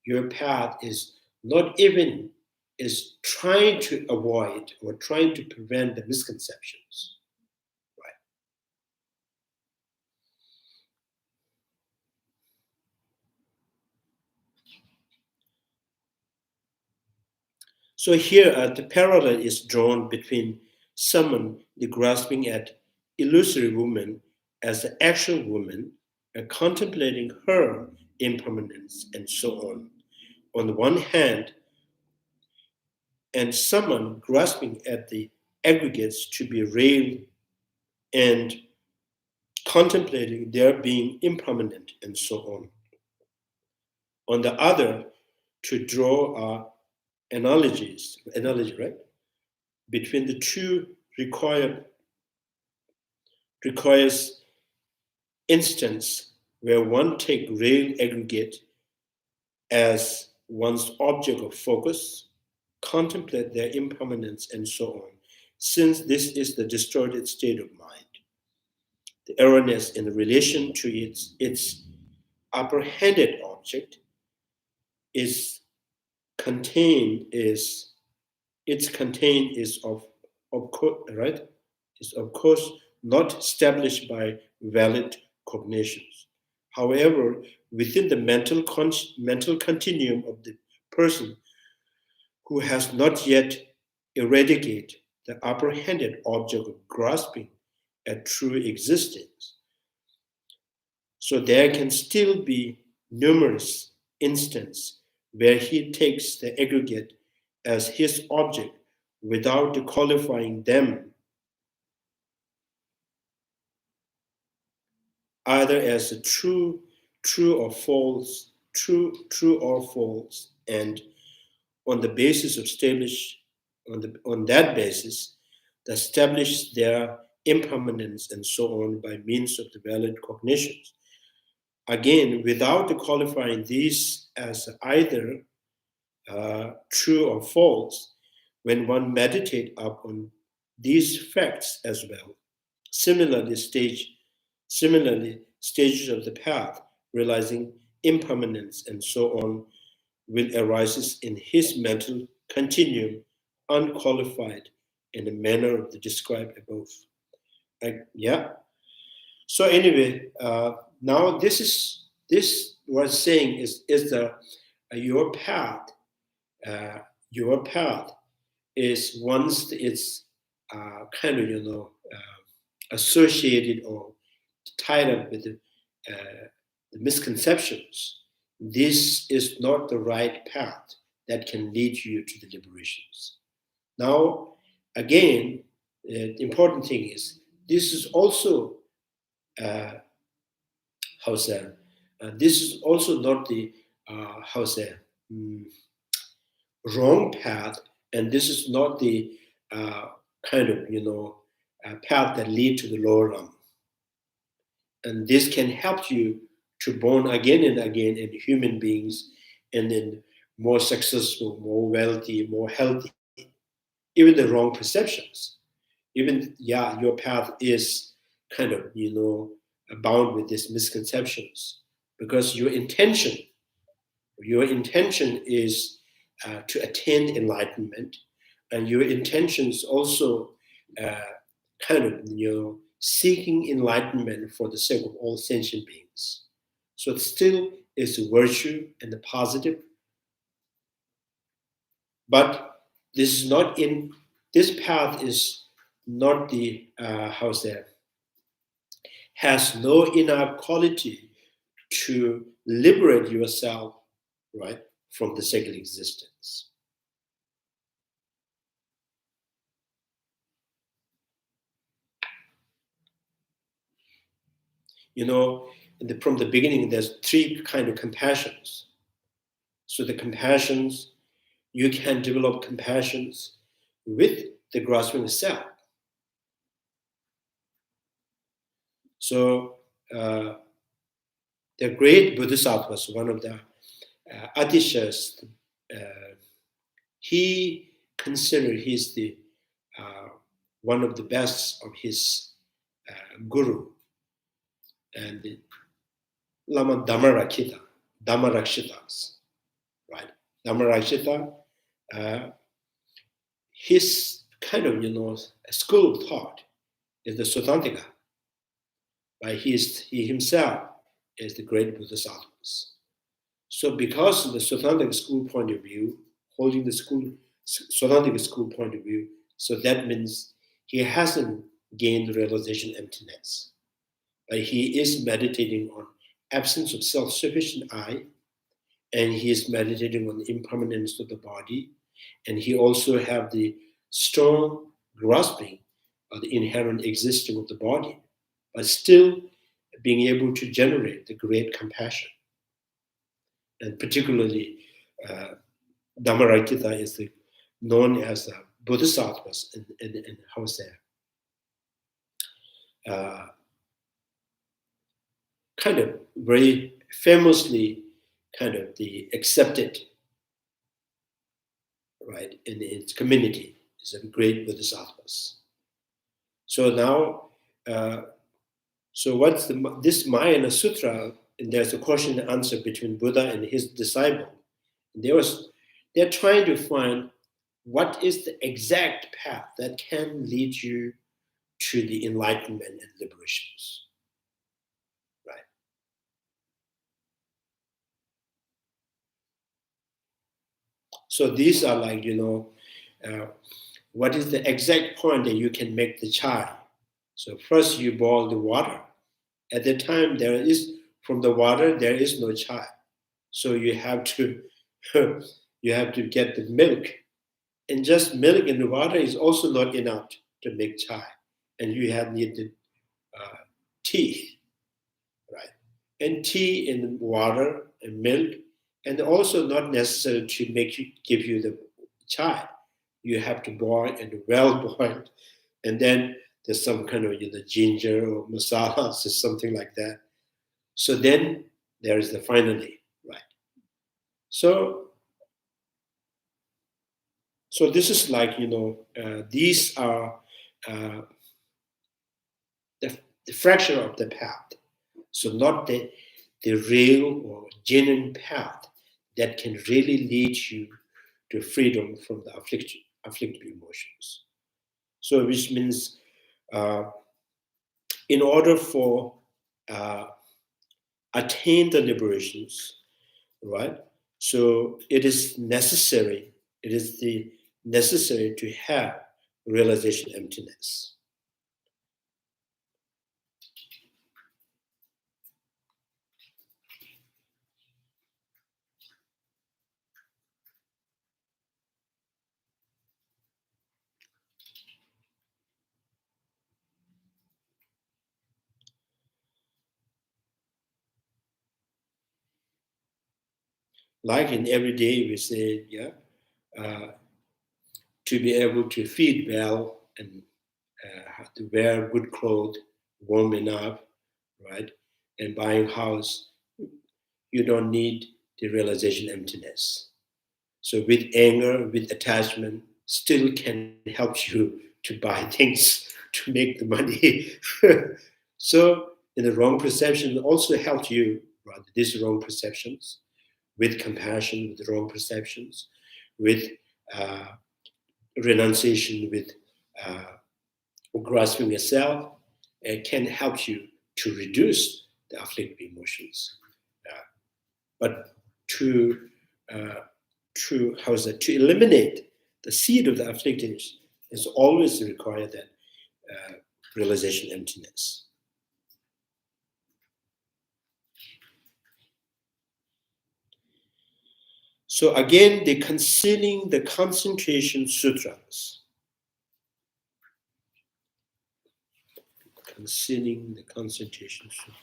Your path is not even is trying to avoid or trying to prevent the misconceptions, right? So here the parallel is drawn between someone grasping at illusory woman as an actual woman and contemplating her impermanence and so on the one hand, and someone grasping at the aggregates to be real and contemplating their being impermanent and so on. On the other, to draw analogy, right? Between the two requires instance where one take real aggregate as one's object of focus, contemplate their impermanence and so on, since this is the distorted state of mind. The erroneous in relation to its apprehended object is contained is of course not established by valid cognitions. However, within the mental continuum of the person who has not yet eradicated the apprehended object of grasping at true existence. So there can still be numerous instances where he takes the aggregate as his object without qualifying them either as a true or false, and on the basis of on that basis, they establish their impermanence and so on by means of the valid cognitions. Again, without qualifying these as either true or false, when one meditates upon these facts as well, similarly stages of the path, realizing impermanence and so on, will arise in his mental continuum, unqualified in the manner of the described above. Yeah. So anyway, now this was saying is the your path. Your path is once it's kind of associated or tied up with the misconceptions. This is not the right path that can lead you to the liberations. Now, again, the important thing is this is also this is also not the wrong path, and this is not the path that lead to the lower realm. And this can help you to born again and again in human beings, and then more successful, more wealthy, more healthy. Even the wrong perceptions. Even, your path is kind of, bound with these misconceptions, because your intention is to attain enlightenment, and your intention is also seeking enlightenment for the sake of all sentient beings. So it still is a virtue and a positive, but this path is not the has no inner quality to liberate yourself, right, from the second existence. From the beginning, there's three kind of compassions. So the compassions, you can develop compassions with the grasping self. So the great Bodhisattvas, one of the Adishas, he considered he's the one of the best of his guru, and the Lama Dhammarakshitas, right? Dhammarakshita, his kind of school of thought is the Sutantika. But he himself is the great Bodhisattvas. So because of the Sutantika school point of view, holding the Sutantika school point of view, so that means he hasn't gained realization emptiness. But he is meditating on absence of self-sufficient I, and he is meditating on the impermanence of the body, and he also have the strong grasping of the inherent existence of the body, but still being able to generate the great compassion. And particularly, Dhammarakita is known as the Bodhisattvas in kind of very famously kind of the accepted, right, in its community is a great Bodhisattvas. So now, so what's this Mahayana Sutra? And there's a question and answer between Buddha and his disciple. They're trying to find what is the exact path that can lead you to the enlightenment and liberations, right? So these are like, what is the exact point that you can make the chai? So first you boil the water. At the time from the water, there is no chai. So you have to, get the milk. And just milk and water is also not enough to make chai. And you need the tea, right? And tea and water and milk, and also not necessary to give you the chai. You have to boil and well boiled, and then there's some kind of ginger or masala or something like that. So then there is the finally, right? So this is like these are the fraction of the path. So not the real or genuine path that can really lead you to freedom from the afflictive emotions. So which means in order for attain the liberations, right? So it is necessary to have realization emptiness. Like in every day we say, to be able to feed well and have to wear good clothes, warm enough, right? And buying house, you don't need the realization emptiness. So with anger, with attachment, still can help you to buy things, to make the money. So in the wrong perception also helps you, right? These wrong perceptions, with compassion, with wrong perceptions, with renunciation, with grasping yourself, can help you to reduce the afflictive emotions. But to eliminate the seed of the afflictive is always require that realization emptiness. So again, the concealing the concentration sutras. Concealing the concentration sutra.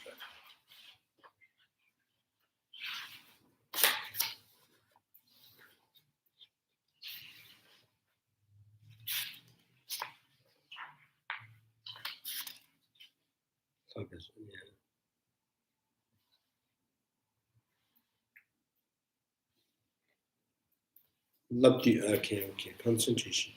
Okay, concentration.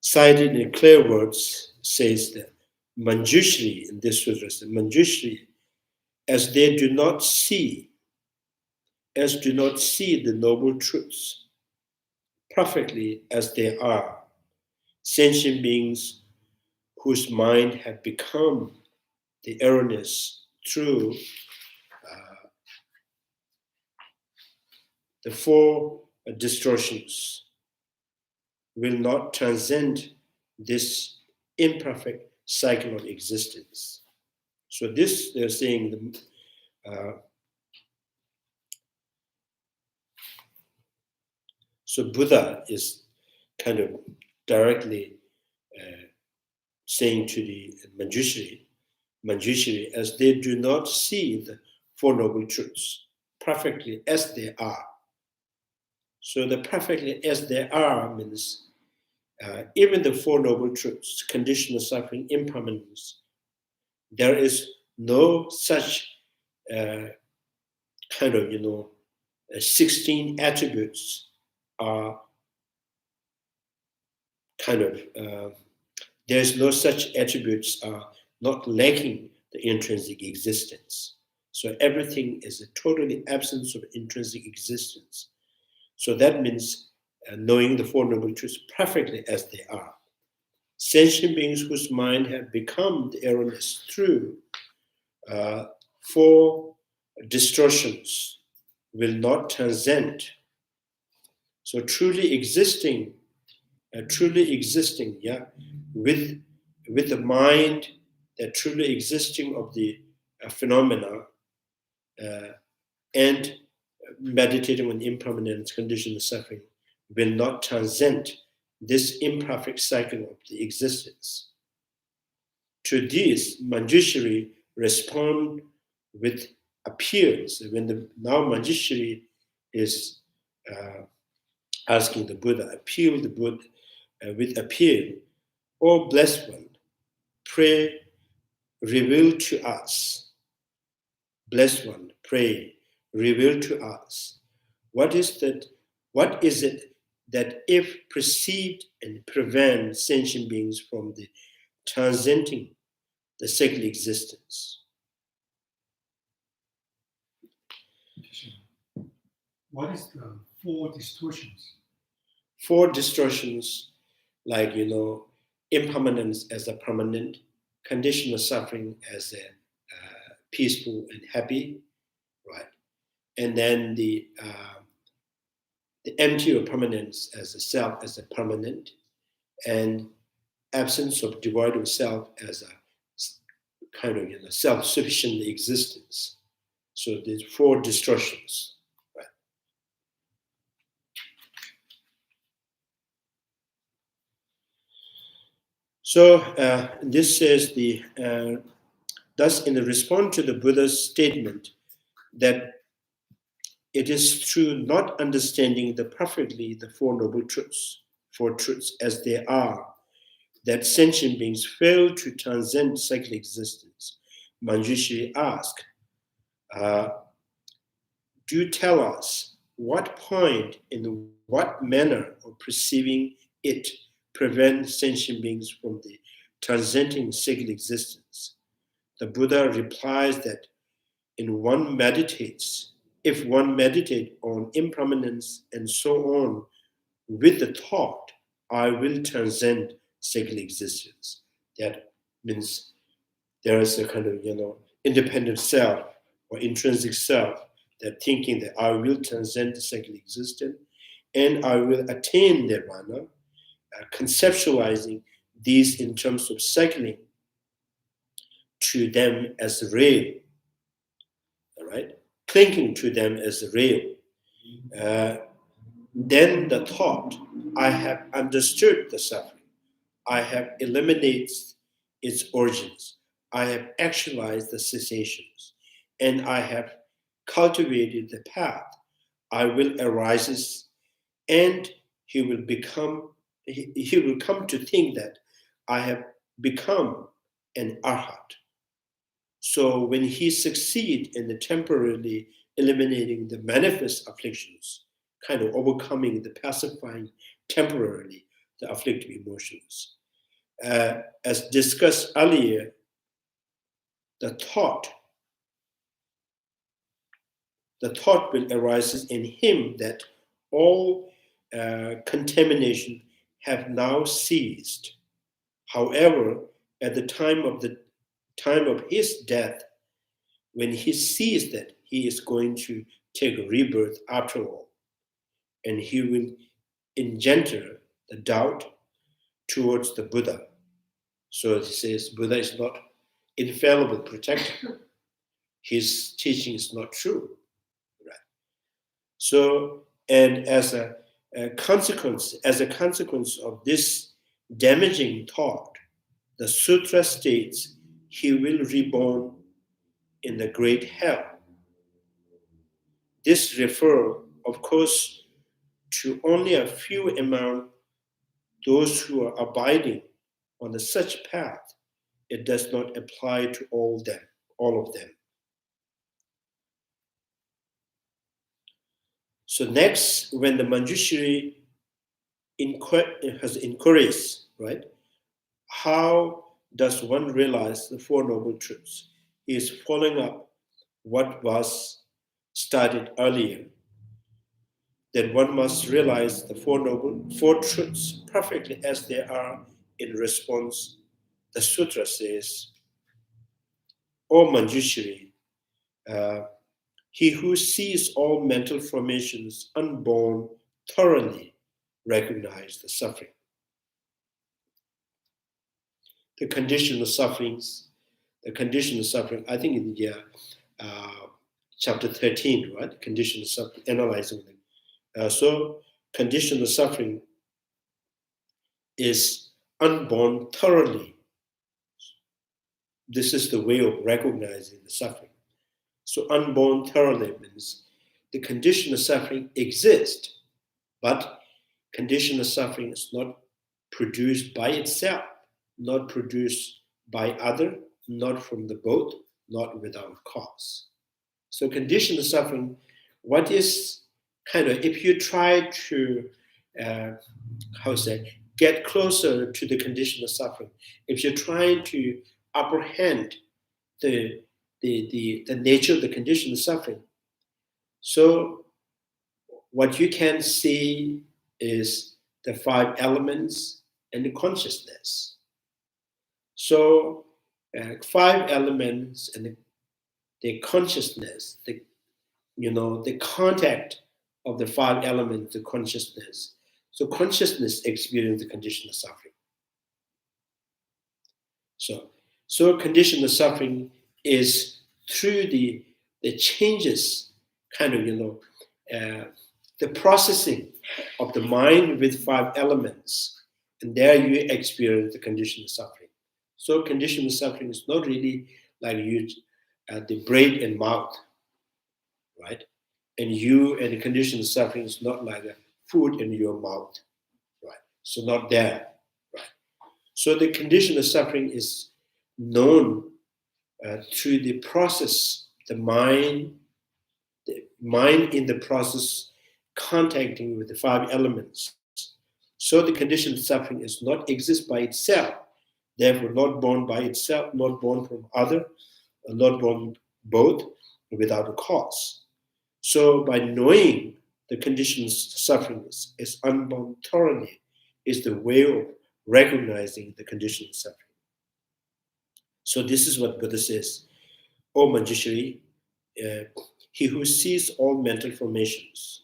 Cited in clear words says that Manjushri in this sutra, Manjushri, as do not see the noble truths perfectly as they are, sentient beings whose mind have become the erroneous through the four distortions will not transcend this imperfect cycle of existence. So this, they're saying, so Buddha is kind of directly saying to the Manjushri, as they do not see the Four Noble Truths perfectly as they are. So the perfectly as they are means even the Four Noble Truths, conditional suffering, impermanence, there is no such kind of, 16 attributes are kind of, there's no such attributes are not lacking the intrinsic existence. So everything is a totally absence of intrinsic existence. So that means knowing the Four Noble Truths perfectly as they are. Sentient beings whose mind have become the erroneous through four distortions will not transcend. So truly existing, yeah, with the mind, that truly existing of the phenomena, and meditating on impermanent conditional suffering will not transcend this imperfect cycle of the existence. To this, Manjushri respond with appeals. When now Manjushri is asking the Buddha, appeal the Buddha with appeal, "O blessed one, pray, reveal to us. Blessed one, pray, reveal to us. What is it that if perceived and prevent sentient beings from the transcending the cyclic existence?" What is the 4 distortions? 4 distortions, like, impermanence as a permanent, conditional suffering as a peaceful and happy, right? And then the empty of permanence as a self as a permanent, and absence of devoid of self as a kind of self-sufficient existence. So there's 4 distortions. So this says thus in response to the Buddha's statement that it is through not understanding perfectly the 4 noble truths, 4 truths as they are, that sentient beings fail to transcend cyclic existence. Manjushri asked, do tell us what point in what manner of perceiving it prevents sentient beings from the transcending cyclic existence. The Buddha replies that if one meditates on impermanence and so on with the thought, I will transcend cyclic existence. That means there is a kind of, independent self or intrinsic self, that thinking that I will transcend the cyclic existence and I will attain nirvana, conceptualizing these in terms of cycling to them as real, all right? Thinking to them as real. Then the thought, I have understood the suffering, I have eliminated its origins, I have actualized the cessations, and I have cultivated the path, I will arise, and he will come to think that I have become an arhat. So when he succeeds in the temporarily eliminating the manifest afflictions, kind of overcoming the pacifying temporarily the afflictive emotions, as discussed earlier, the thought will arise in him that all contamination have now ceased. However, at the time of his death, when he sees that he is going to take a rebirth after all, and he will engender the doubt towards the Buddha. So he says Buddha is not infallible protector. His teaching is not true. Right? So, and as a consequence of this damaging thought, the sutra states he will reborn in the great hell. This refers, of course, to only a few among those who are abiding on such path. It does not apply to all of them. So next, when the Manjushri has encouraged, right, how does one realize the 4 noble truths? He is following up what was started earlier, that one must realize the 4 truths perfectly as they are in response. The sutra says, O Manjushri, He who sees all mental formations unborn thoroughly recognizes the suffering. The conditional sufferings, I think in the chapter 13, right? Conditional suffering, analyzing them. So conditional suffering is unborn thoroughly. This is the way of recognizing the suffering. So unborn thoroughly means the conditional suffering exists, but conditional suffering is not produced by itself, not produced by other, not from the both, not without cause. So conditional suffering, what is kind of, if you try to, get closer to the conditional suffering, if you're trying to apprehend the nature of the conditional suffering, so what you can see is the 5 elements and the consciousness. So 5 elements and the consciousness, the contact of the 5 elements, the consciousness. So consciousness experiences the conditional suffering. So conditional suffering is through the changes, kind of, the processing of the mind with 5 elements, and there you experience the conditional suffering. So conditional suffering is not really like the brain and mouth, right? And the conditional suffering is not like a food in your mouth, right? So not there, right? So the conditional suffering is known through the process, the mind in the process contacting with the 5 elements. So the conditioned suffering is not exist by itself, therefore not born by itself, not born from other, not born both, without a cause. So by knowing the conditioned suffering is unborn thoroughly, is the way of recognizing the conditioned suffering. So this is what Buddha says, O Manjushri, he who sees all mental formations.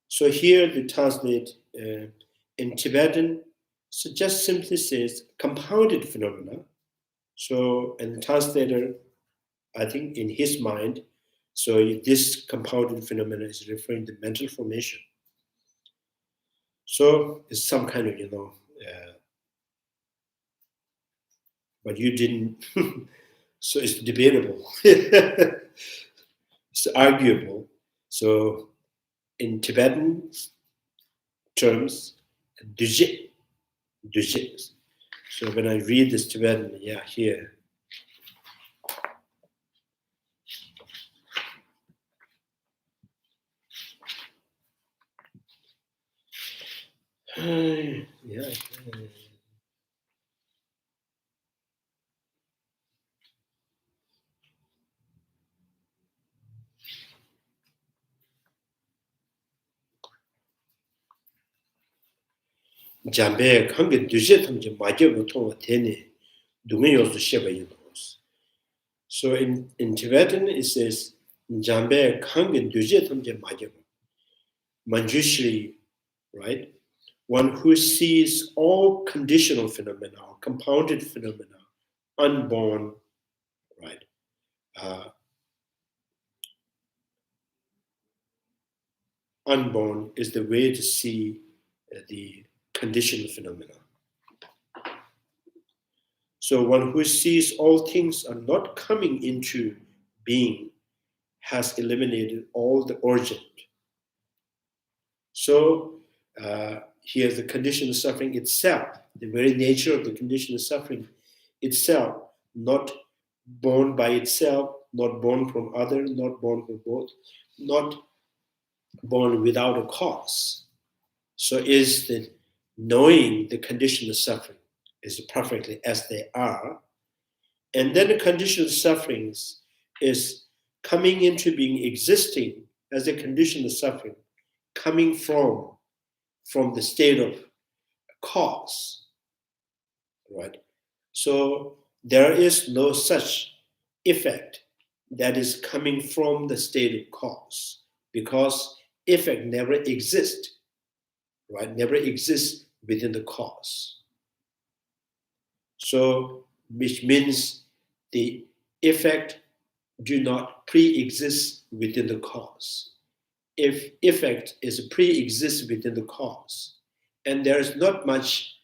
So here they translate in Tibetan, so just simply says compounded phenomena. So, and the translator, I think in his mind, so this compounded phenomena is referring to mental formation. So it's some kind of, but you didn't, so it's debatable. It's arguable. So in Tibetan terms, dujit. So when I read this Tibetan, here. Jambe kange duje tamje maje botonga tene dungeyosu sheba yinos. So in Tibetan it says Jambe kange duje tamje maje. Manjushri, right? One who sees all conditional phenomena, compounded phenomena, unborn, right? Unborn is the way to see the conditioned phenomena. So one who sees all things are not coming into being has eliminated all the origin. So here's the conditioned suffering itself, the very nature of the conditioned suffering itself, not born by itself, not born from other, not born from both, not born without a cause. So is the knowing the conditioned suffering is perfectly as they are, and then the conditioned sufferings is coming into being, existing as a conditioned suffering, coming from the state of cause, right? So there is no such effect, that is coming from the state of cause, because effect never exists, right? Never exists within the cause. So, which means the effect do not pre-exist within the cause. If effect is pre-exists within the cause, and there is not much,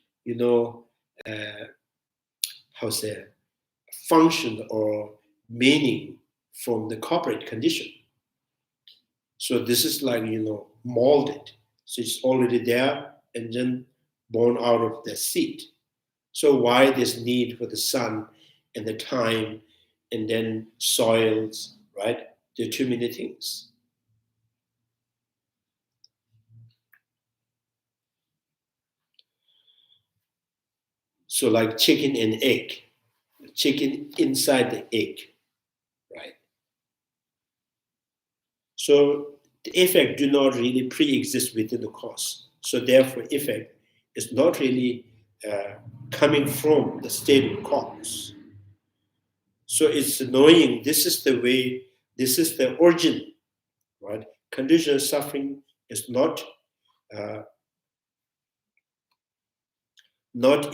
function or meaning from the corporate condition. So this is like, molded. So it's already there and then born out of the seed. So why this need for the sun and the time and then soils, right? There are too many things. So like chicken and egg, chicken inside the egg, right? So the effect do not really pre-exist within the cause. So therefore effect is not really coming from the state of cause. So it's knowing this is the way, this is the origin, right? Conditional suffering is not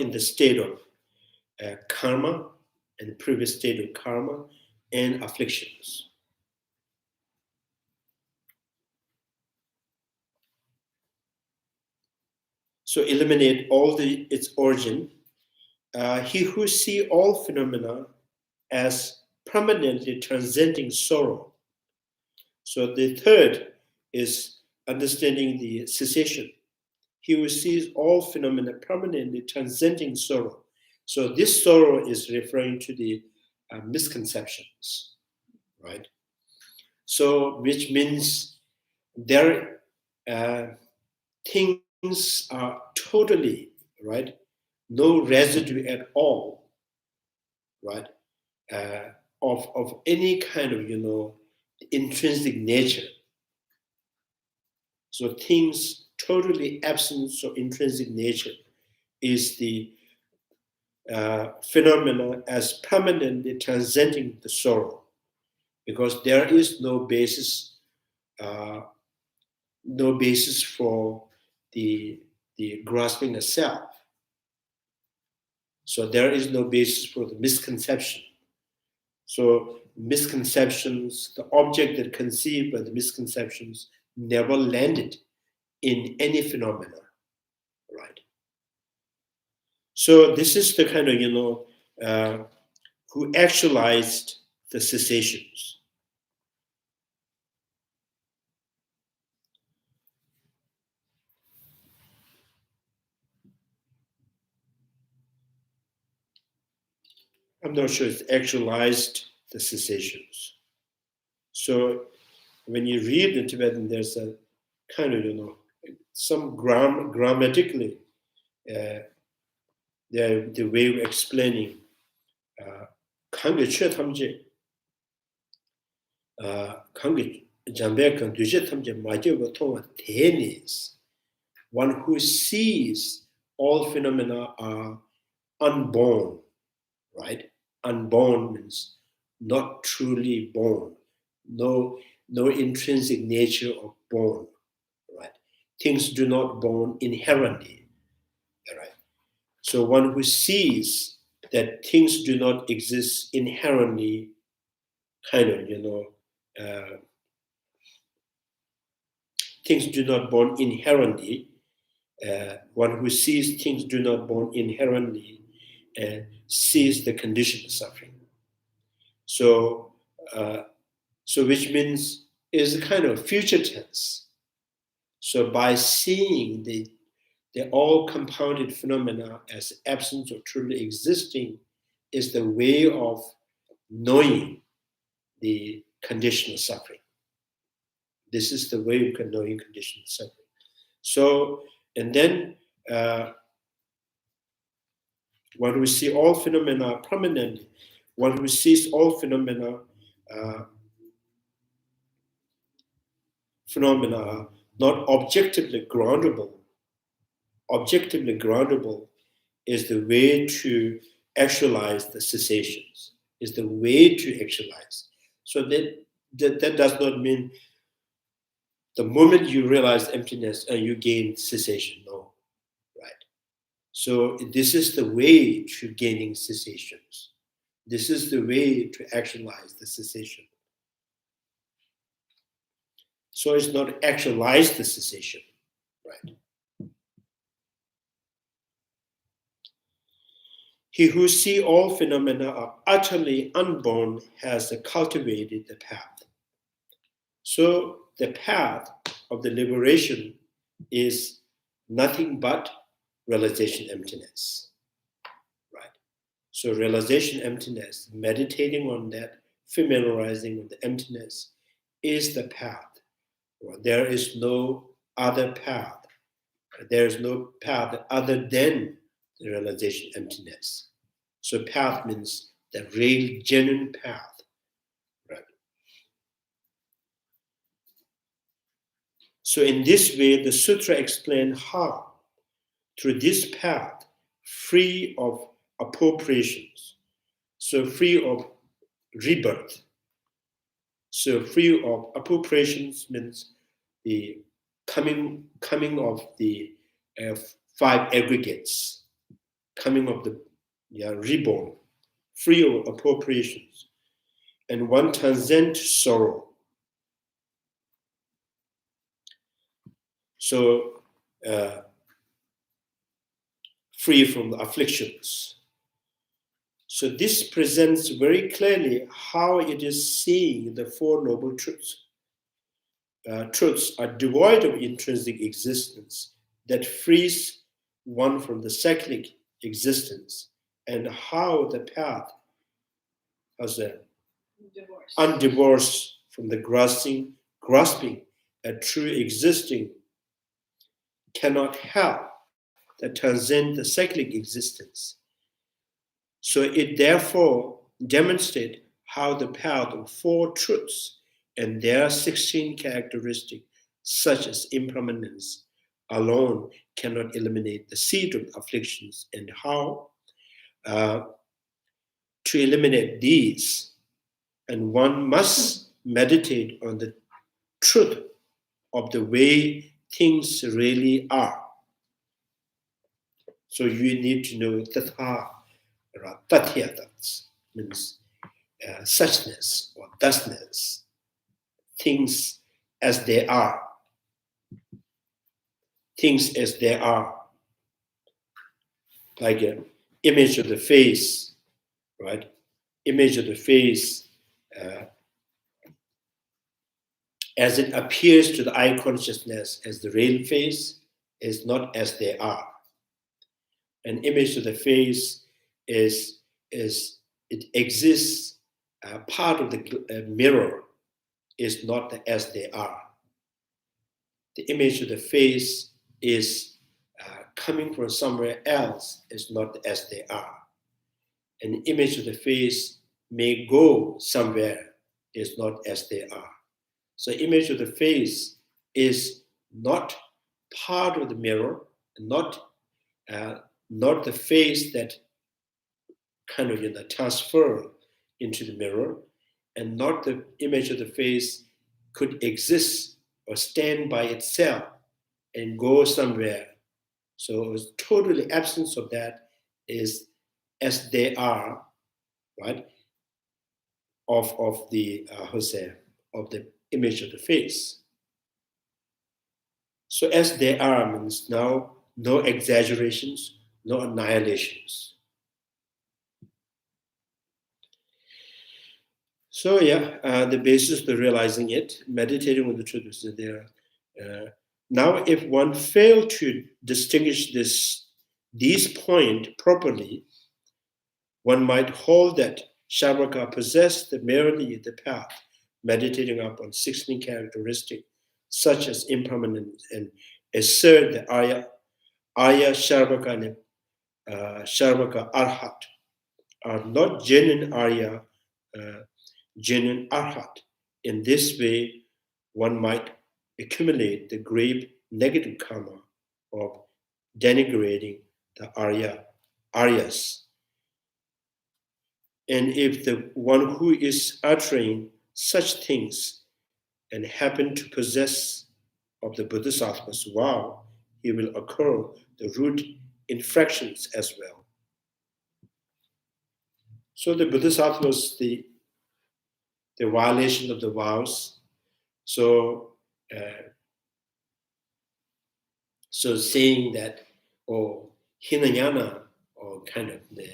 in the state of karma and the previous state of karma and afflictions. So eliminate all its origin. He who see all phenomena as permanently transcending sorrow. So the third is understanding the cessation. He who sees all phenomena permanently transcending sorrow. So this sorrow is referring to the misconceptions, right? So which means there things are totally, right? No residue at all, right? Of any kind of, intrinsic nature. So things totally absent of intrinsic nature is the phenomena as permanently transcending the sorrow, because there is no basis for the grasping the self. So there is no basis for the misconception. So misconceptions, the object that conceived by the misconceptions never landed in any phenomena, right? So this is the kind of, who actualized the cessations. I'm not sure it's actualized the cessations. So when you read the Tibetan, there's a kind of, some grammatically, the way of explaining kange che tamje, kange jambe kan duje tamje maje wa tongwa tenis. One who sees all phenomena are unborn, right? Unborn means not truly born, no intrinsic nature of born, right? Things do not born inherently, right? So one who sees that things do not exist inherently, kind of, things do not born inherently. One who sees things do not born inherently sees the condition of suffering. So which means is a kind of future tense. So by seeing the all compounded phenomena as absence or truly existing is the way of knowing the conditional suffering. This is the way of knowing conditional suffering. So, and then one who sees all phenomena permanently, one who sees all phenomena are not objectively groundable. Objectively groundable is the way to actualize the cessations, is the way to actualize. So that does not mean the moment you realize emptiness and you gain cessation. No, right? So this is the way to gaining cessations. This is the way to actualize the cessation. So it's not actualize the cessation, right? He who sees all phenomena are utterly unborn has cultivated the path. So the path of the liberation is nothing but realization emptiness, right? So realization emptiness, meditating on that, familiarizing with the emptiness is the path. There is no other path. There is no path other than the realization emptiness. So path means the real, genuine path, right? So in this way, the sutra explains how, through this path, free of appropriations, so free of rebirth. So free of appropriations means the coming of the five aggregates, coming of the reborn, free of appropriations, and one transcends sorrow. So free from the afflictions. So this presents very clearly how it is seeing the Four Noble Truths. Truths are devoid of intrinsic existence that frees one from the cyclic existence, and how the path as a undivorced from the grasping a true existing cannot help that transcend the cyclic existence. So it therefore demonstrates how the path of four truths and their 16 characteristics, such as impermanence, alone cannot eliminate the seed of afflictions, and how to eliminate these. And one must meditate on the truth of the way things really are. So you need to know tatha, tatya, means suchness or thusness, things as they are. Things as they are, like an image of the face, right? Image of the face as it appears to the eye consciousness as the real face is not as they are. An image of the face is it exists, part of the mirror is not as they are. The image of the face is coming from somewhere else, is not as they are. An image of the face may go somewhere, is not as they are. So image of the face is not part of the mirror, not the face that kind of transfer into the mirror, and not the image of the face could exist or stand by itself and go somewhere. So it was totally absence of that is as they are, right? Of the of the image of the face. So as they are means now no exaggerations, no annihilations. So the basis of realizing it, meditating on the truth is there. Now, if one failed to distinguish these points properly, one might hold that Shavaka possessed merely the path, meditating upon 16 characteristics, such as impermanence, and assert that Arya Shavaka and Shavaka Arhat are not genuine Arya, genuine Arhat. In this way, one might accumulate the grave negative karma of denigrating the Aryas. And if the one who is uttering such things and happen to possess of the Bodhisattva's vow, he will occur the root infractions as well. So the Bodhisattva's the violation of the vows. So saying that, or Hinayana, or kind of the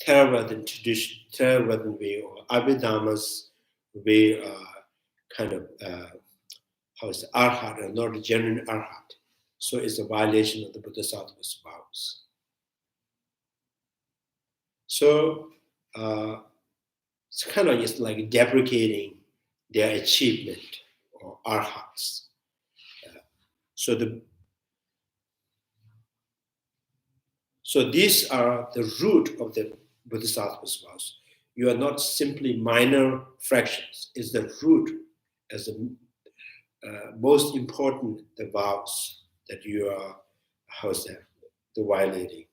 Theravadan tradition, Theravadan way, or Abhidharma's way, kind of how is it, arhat, or not a genuine arhat. So it's a violation of the Bodhisattva's vows. So it's kind of just like deprecating their achievement or arhats. So these are the root of the Bodhisattva's vows. You are not simply minor fractions. It's the root as the most important, the vows that you are, the violating.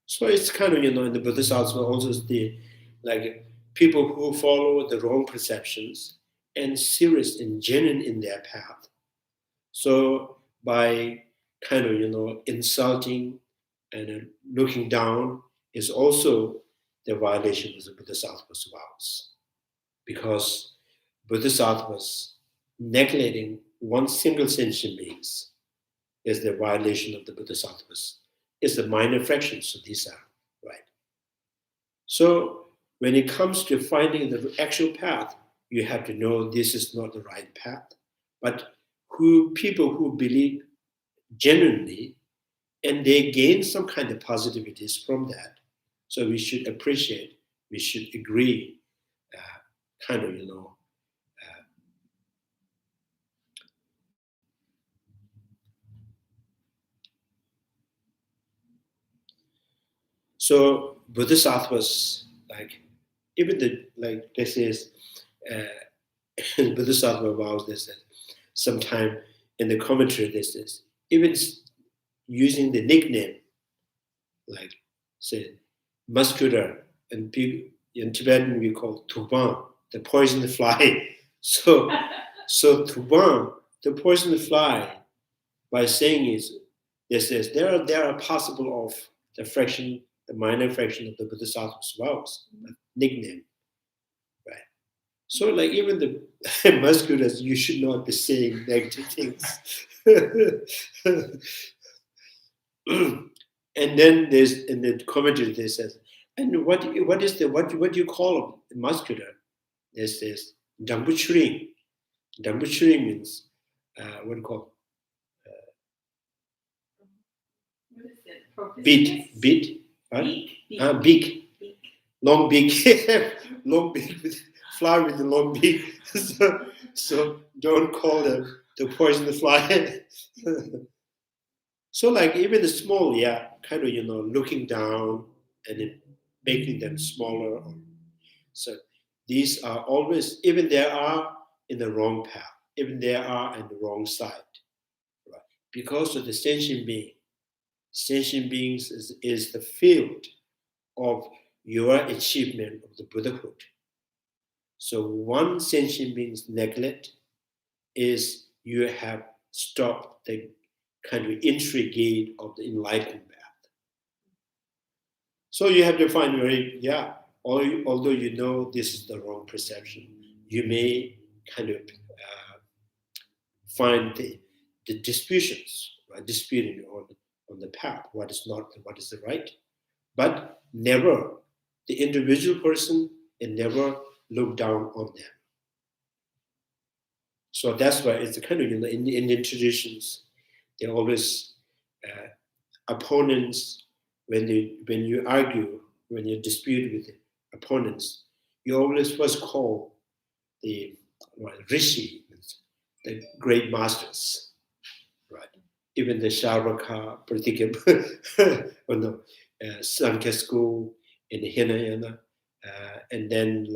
So it's kind of, in the Bodhisattva also the, like, people who follow the wrong perceptions and serious and genuine in their path. So by kind of, insulting and looking down is also the violation of the Bodhisattva's vows. Because Bodhisattvas neglecting one single sentient beings is the violation of the Bodhisattvas. It's the minor fractions of these are, right? So when it comes to finding the actual path, you have to know this is not the right path. But people who believe genuinely, and they gain some kind of positivities from that. So we should appreciate, we should agree, kind of, so Bodhisattvas, like, even this is, Bodhisattva vows this, that sometime in the commentary this is, even using the nickname, like, say, muscular, and in Tibetan we call tuban, the poison fly. So tuban, the poison fly, by saying is, this is, there are possible of the fraction, the minor fraction of the Bodhisattva's vows, nickname, right? So like even the musculars, you should not be saying negative things. And then there's, in the commentary, they says, and what do you call a muscular? This is dambuchuring. Dambuchuring means what do you call What is it? beak, right? Beak, long beak, long beak, fly with the long beak. So don't call them the poison fly. So like even the small, kind of, looking down and then making them smaller. So these are always, even they are in the wrong path, even they are on the wrong side, right? Because of the sentient being. Sentient beings is the field of your achievement of the Buddhahood. So one sentient being's neglect is you have stopped the kind of entry gate of the enlightened path. So you have to find although you know this is the wrong perception, you may kind of find the disputing on the path, what is not, what is the right, but never the individual person, and never look down on them. So that's why it's kind of, in the Indian traditions, they always opponents, when you argue, when you dispute with the opponents, you always first call the rishi, the great masters, right? Even the Sharvaka, Pratikya, or no, Sankhya school in Hinayana, and then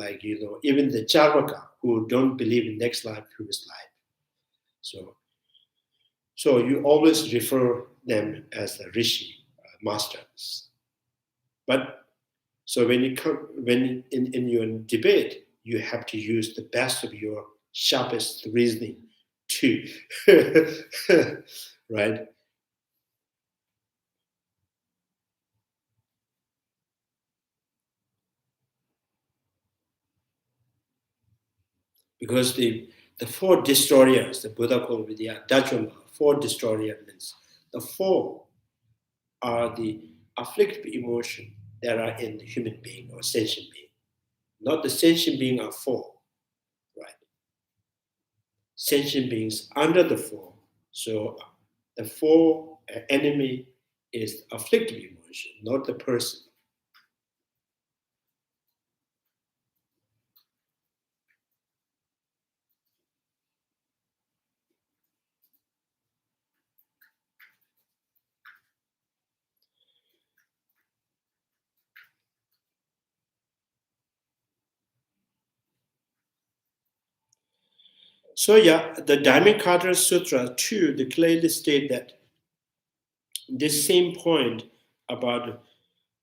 even the Charvaka who don't believe in next life, previous life. So you always refer them as the rishi, masters. But So when in your debate, you have to use the best of your sharpest reasoning to, right? Because the four destroyers, the Buddha called with the Abhidharma, four destroyers means the four are the afflictive emotion that are in the human being or sentient being. Not the sentient being are four, right? Sentient beings under the four. So the four enemy is afflictive emotion, not the person. So yeah, the Dhammapada Sutra 2 they clearly state that this same point about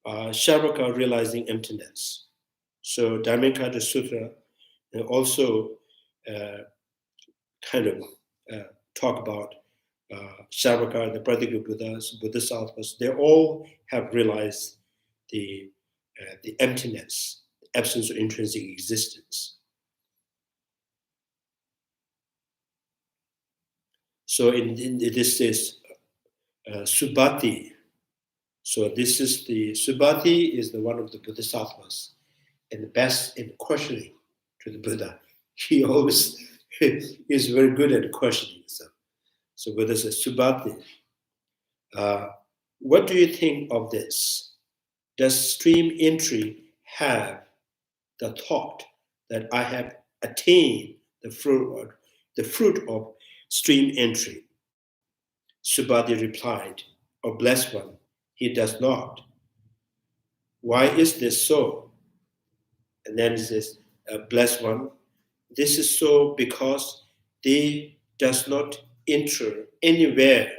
Shavaka realizing emptiness. So Dhammapada Sutra also kind of talk about Shavaka, the Pradika Buddhas, Bodhisattvas. They all have realized the emptiness, the absence of intrinsic existence. So in this is Subhati. So this is the Subhati is the one of the Bodhisattvas and the best in questioning to the Buddha. He always is very good at questioning himself. So Buddha says, Subhati, what do you think of this? Does stream entry have the thought that I have attained the fruit of stream entry? Subhati replied, O blessed one, he does not. Why is this so? And then he says, blessed one, this is so because they does not enter anywhere.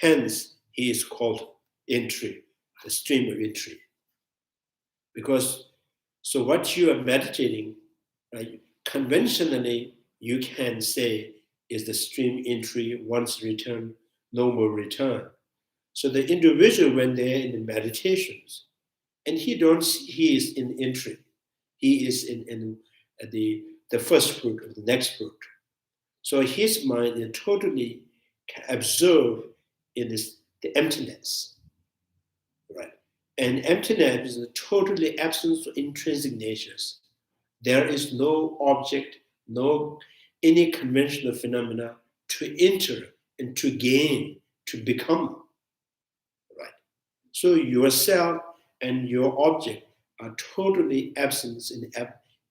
Hence, he is called entry, the stream of entry. Because, so what you are meditating, right, conventionally, you can say is the stream entry, once return, no more return. So the individual, when they're in the meditations, and he is in entry, he is in the first fruit or the next fruit. So his mind is totally absorbed in the emptiness, right? And emptiness is a totally absence of intrinsic natures. There is no object, no any conventional phenomena to enter and to gain, to become, right? So yourself and your object are totally absent in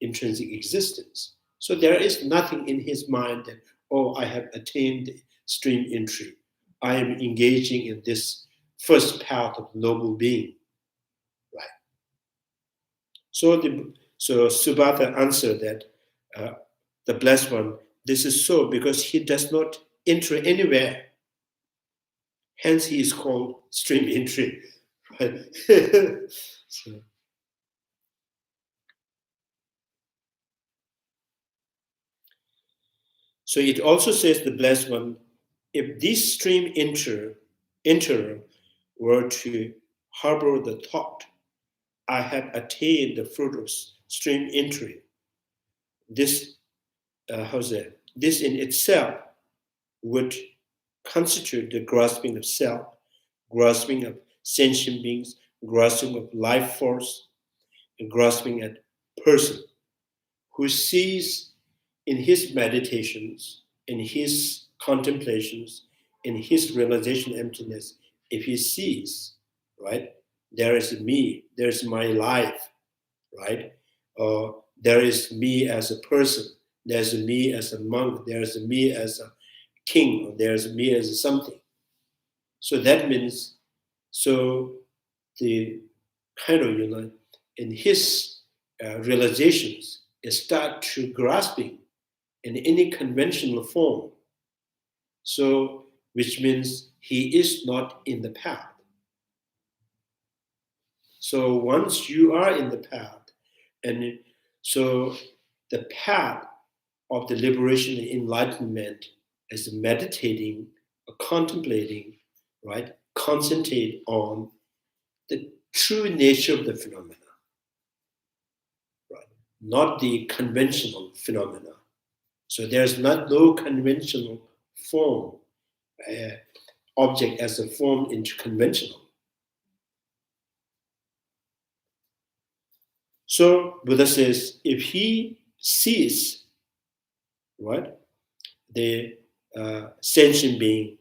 intrinsic existence. So there is nothing in his mind that, oh, I have attained stream entry. I am engaging in this first path of noble being, right? So Subhata answered that the blessed one, this is so because he does not enter anywhere. Hence, he is called stream entry. Right? So it also says the blessed one, if this stream enterer were to harbor the thought, I have attained the fruit of stream entry. This, this in itself would constitute the grasping of self, grasping of sentient beings, grasping of life force, and grasping at person who sees in his meditations, in his contemplations, in his realization of emptiness, if he sees, right, there is me, there's my life, right? There is me as a person, there's me as a monk, there's me as a king, or there's me as something. So that means, so the kind of, in his realizations, it start to grasping in any conventional form. So, which means he is not in the path. So once you are in the path, and so the path of the liberation and enlightenment is meditating or contemplating, right? Concentrate on the true nature of the phenomena, right? Not the conventional phenomena. So there's no conventional form, object as a form into conventional. So Buddha says, if he sees, right, the sentient being,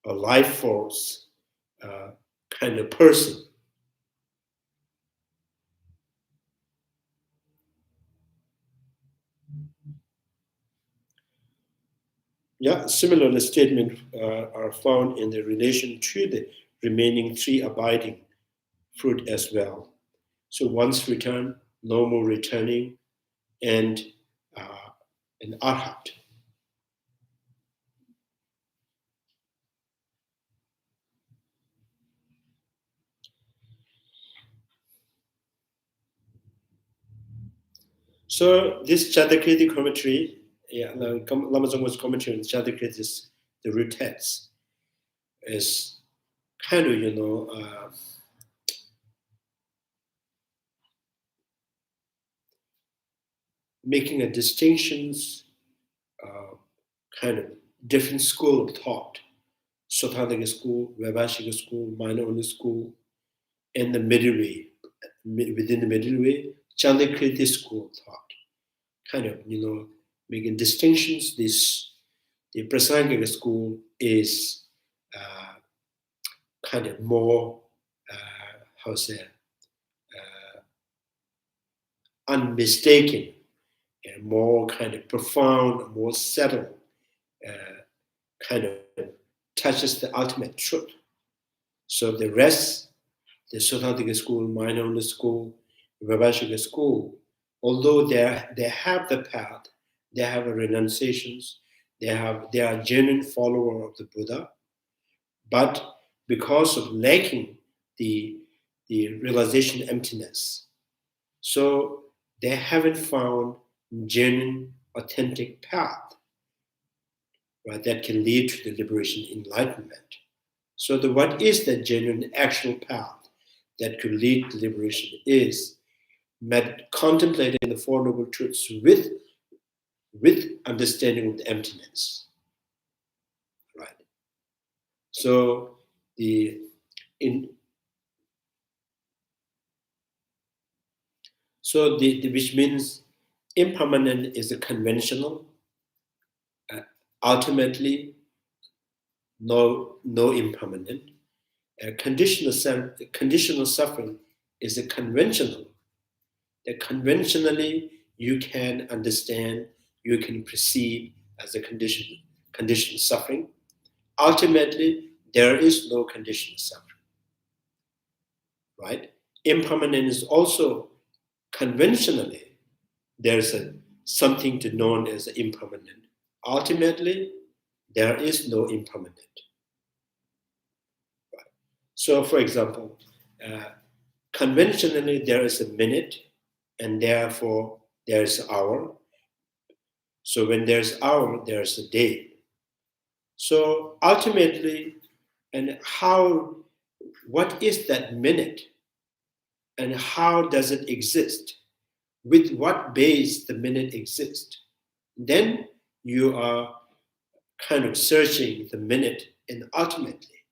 a life force, kind of person, yeah, similar statements are found in the relation to the remaining three abiding fruit as well. So once returned, no more returning, and an arhat. So this Chandrakirti commentary, Lama Tsongkapha's commentary on Chandrakirti, the root text, is kind of, making a distinctions, kind of different school of thought. Sotadika school, Vaibhashika school, minor only school, and the middle way. Within the middle way, Chandrakirti school of thought. Kind of, making distinctions. The Prasangika school is kind of more, unmistaken, and more kind of profound, more settled, kind of touches the ultimate truth. So the rest, the Sotadika school, minor only school, Vaibhashika school, although they have the path, they have a renunciations, they are genuine follower of the Buddha, but because of lacking the realization emptiness, so they haven't found genuine, authentic path, right, that can lead to the liberation, enlightenment. So what is the genuine, actual path that could lead to liberation is contemplating the Four Noble Truths with understanding of the emptiness, right? So which means impermanent is a conventional, ultimately no impermanent. Conditional suffering is a conventional. That conventionally you can understand, you can perceive as a conditional suffering. Ultimately, there is no conditional suffering, right? Impermanent is also conventionally, there's something known as impermanent. Ultimately, there is no impermanent. Right? So, for example, conventionally there is a minute, and therefore there is an hour. So when there's hour, there's a day. So ultimately, and what is that minute, and how does it exist? With what base the minute exists? Then you are kind of searching the minute, and ultimately.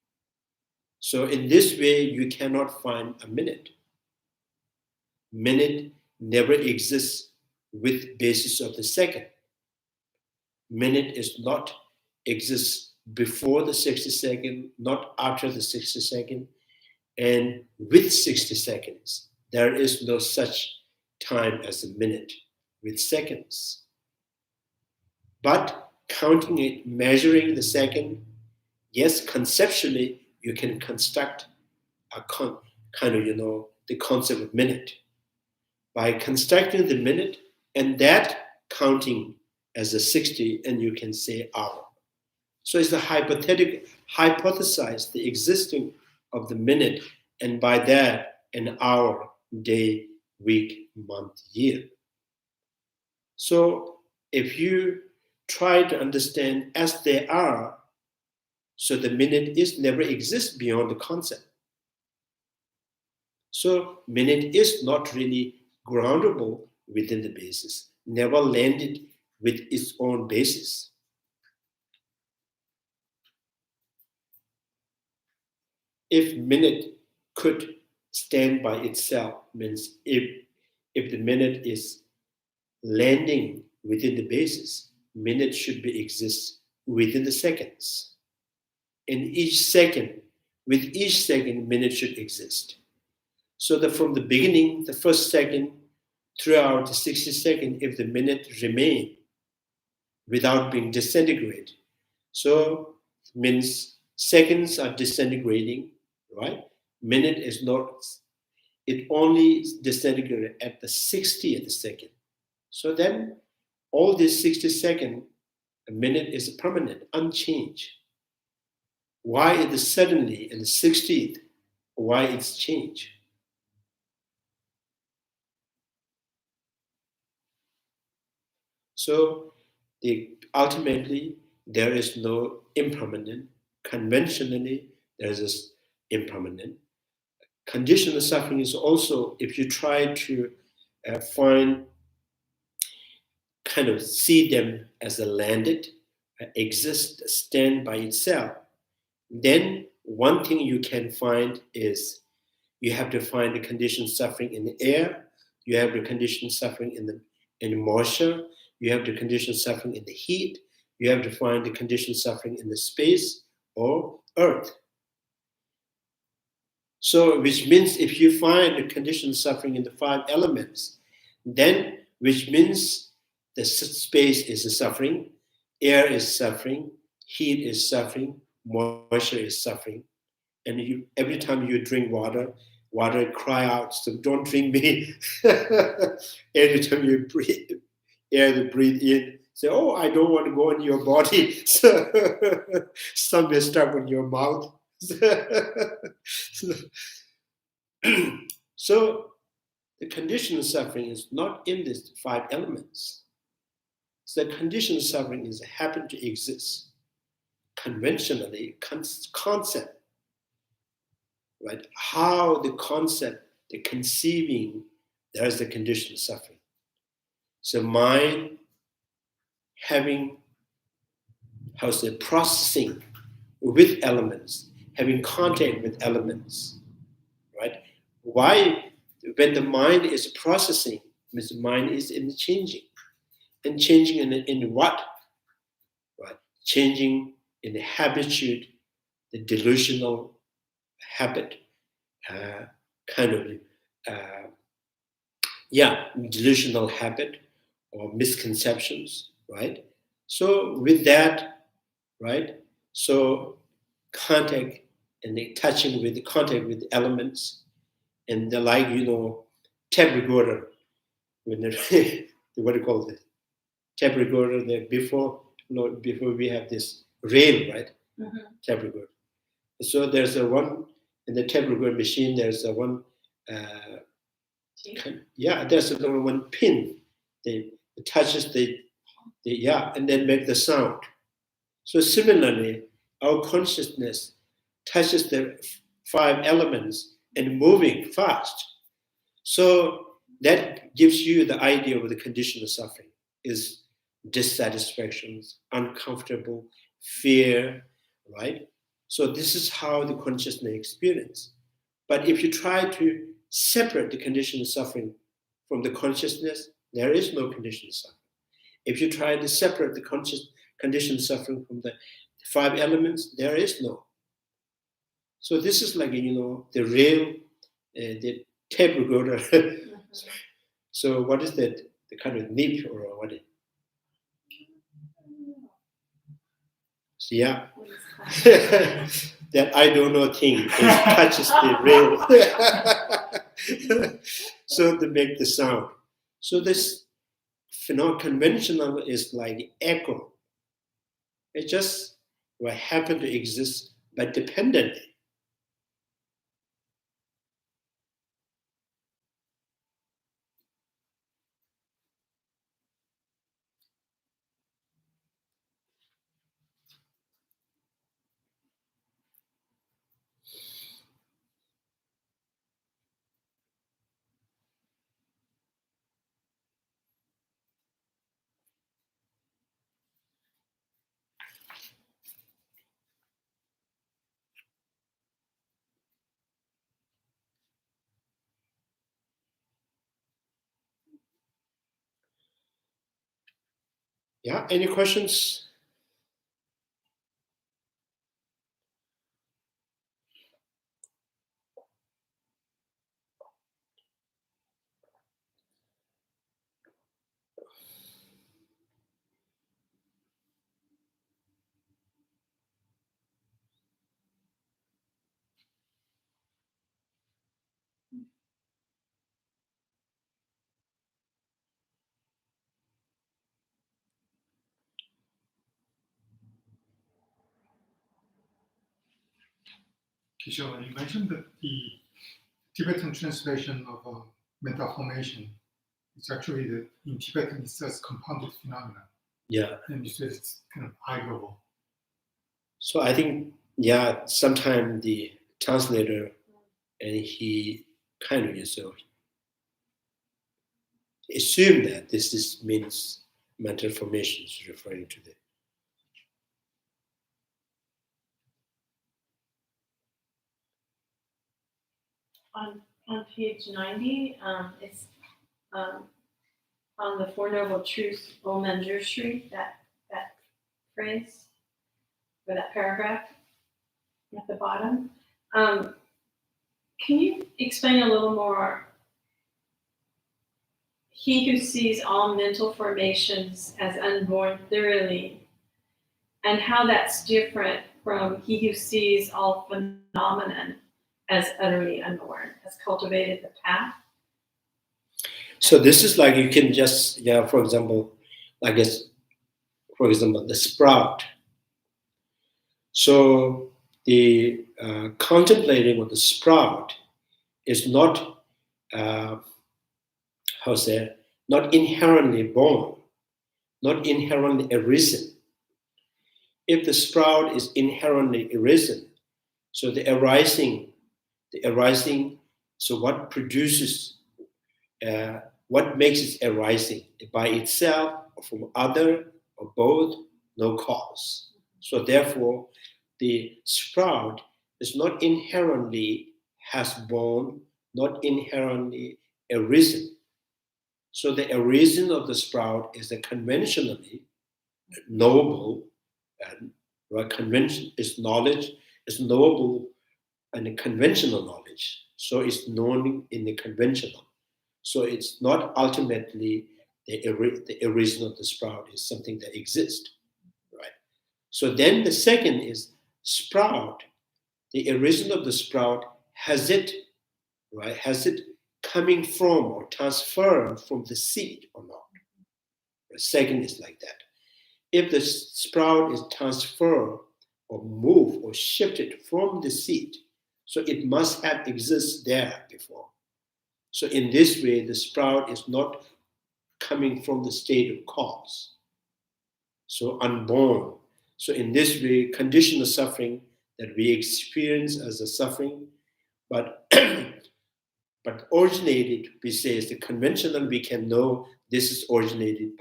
So in this way, you cannot find a minute. Minute never exists with basis of the second. Minute is not exists before the 60 second, not after the 60 second, and with 60 seconds. There is no such time as a minute with seconds. But counting it, measuring the second, yes, conceptually, you can construct a the concept of minute. By constructing the minute and that counting as a 60, and you can say hour. So it's the hypothesize the existing of the minute, and by that an hour, day, week, month, year. So if you try to understand as they are, so the minute is never exists beyond the concept. So minute is not really groundable within the basis, never landed with its own basis. If minute could stand by itself, means if the minute is landing within the basis, minute should be exist within the seconds. And each second, with each second, minute should exist. So that from the beginning, the first second, throughout the 60 seconds, if the minute remain without being disintegrated, so means seconds are disintegrating, right? Minute is not, it only disintegrated at the 60th second. So then all these 60 seconds, a minute is permanent, unchanged. Why is it suddenly in the 60th, why it's changed? So ultimately, there is no impermanent. Conventionally, there is this impermanent. Conditional suffering is also, if you try to kind of see them as a landed, exist, stand by itself, then one thing you can find is you have to find the conditioned suffering in the air, you have the conditioned suffering in the moisture, you have the conditioned suffering in the heat, you have to find the conditioned suffering in the space or earth. So, which means if you find the conditioned suffering in the 5 elements, then which means the space is suffering, air is suffering, heat is suffering, moisture is suffering. And every time you drink water cry out, so don't drink me. Every time you breathe, air to breathe in, say, oh, I don't want to go in your body. So somewhere stuck in your mouth. So the conditioned suffering is not in these 5 elements. So the conditioned suffering is happen to exist conventionally, concept, right? How the concept, the conceiving, there is the conditioned suffering. So mind having, processing with elements, having contact with elements, right? Why, when the mind is processing, means the mind is in changing. And changing in what? Right? Changing in the habitude, the delusional habit, delusional habit or misconceptions, right? So with that, right? So contact and the touching with the contact with the elements, and the tape recorder, when what do you call it? Tape recorder there before we have this rail, right? Mm-hmm. Tape recorder. So there's a one in the tape recorder machine. There's a one. There's a one pin. They touches and then make the sound. So similarly, our consciousness touches the 5 elements and moving fast. So that gives you the idea of the condition of suffering is dissatisfactions, uncomfortable, fear, right? So this is how the consciousness experience. But if you try to separate the condition of suffering from the consciousness, there is no condition of suffering. If you try to separate the condition of suffering from the 5 elements, there is no. So this is like, the real, the tape recorder. So what is that? The kind of nip or what? So yeah, that I don't know thing touches the rail. So to make the sound. So this conventional is like echo. It just will happen to exist, but dependently. Yeah, any questions? Kishore, you mentioned that the Tibetan translation of mental formation, it's actually that in Tibetan it says compounded phenomena, Yeah. and you said it's kind of eye-level. So I think, yeah, sometime the translator, and he kind of assumed that this means mental formation is referring to the. On page 90, it's on the Four Noble Truths, Om Manjushri, that phrase, or that paragraph at the bottom. Can you explain a little more? He who sees all mental formations as unborn thoroughly, and how that's different from he who sees all phenomenon as utterly unborn, has cultivated the path. So this is like you can just, for example, the sprout. So the contemplating of the sprout is not, not inherently born, not inherently arisen. If the sprout is inherently arisen, so the arising, so what produces, what makes it arising by itself or from other or both, no cause. So therefore, the sprout is not inherently has born, not inherently arisen. So the arisen of the sprout is a conventionally knowable, and convention is knowledge, is knowable and a conventional knowledge. So it's known in the conventional. So it's not ultimately the arisen of the sprout is something that exists, right? So then the second is sprout. The arisen of the sprout, has it coming from or transferred from the seed or not? The second is like that. If the sprout is transferred or moved or shifted from the seed, so it must have existed there before. So in this way, the sprout is not coming from the state of cause. So unborn. So in this way, conditional suffering that we experience as a suffering, but but originated, we say, is the conventional. We can know this is originated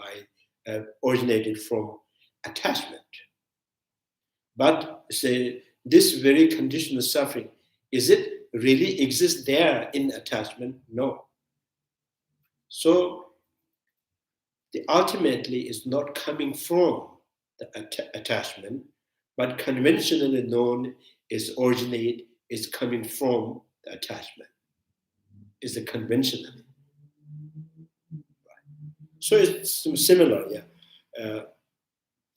from attachment. But say this very conditional suffering, is it really exist there in attachment? No. So the ultimately is not coming from the attachment, but conventionally known is originate, is coming from the attachment. Is a conventionally. So it's similar,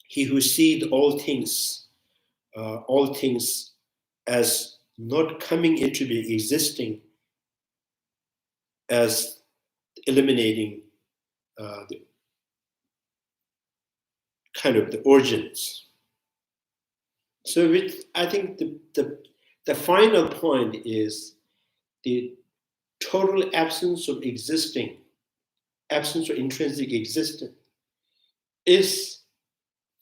he who sees all things as not coming into the existing, as eliminating the kind of the origins. So I think the final point is the total absence of existing, absence of intrinsic existence is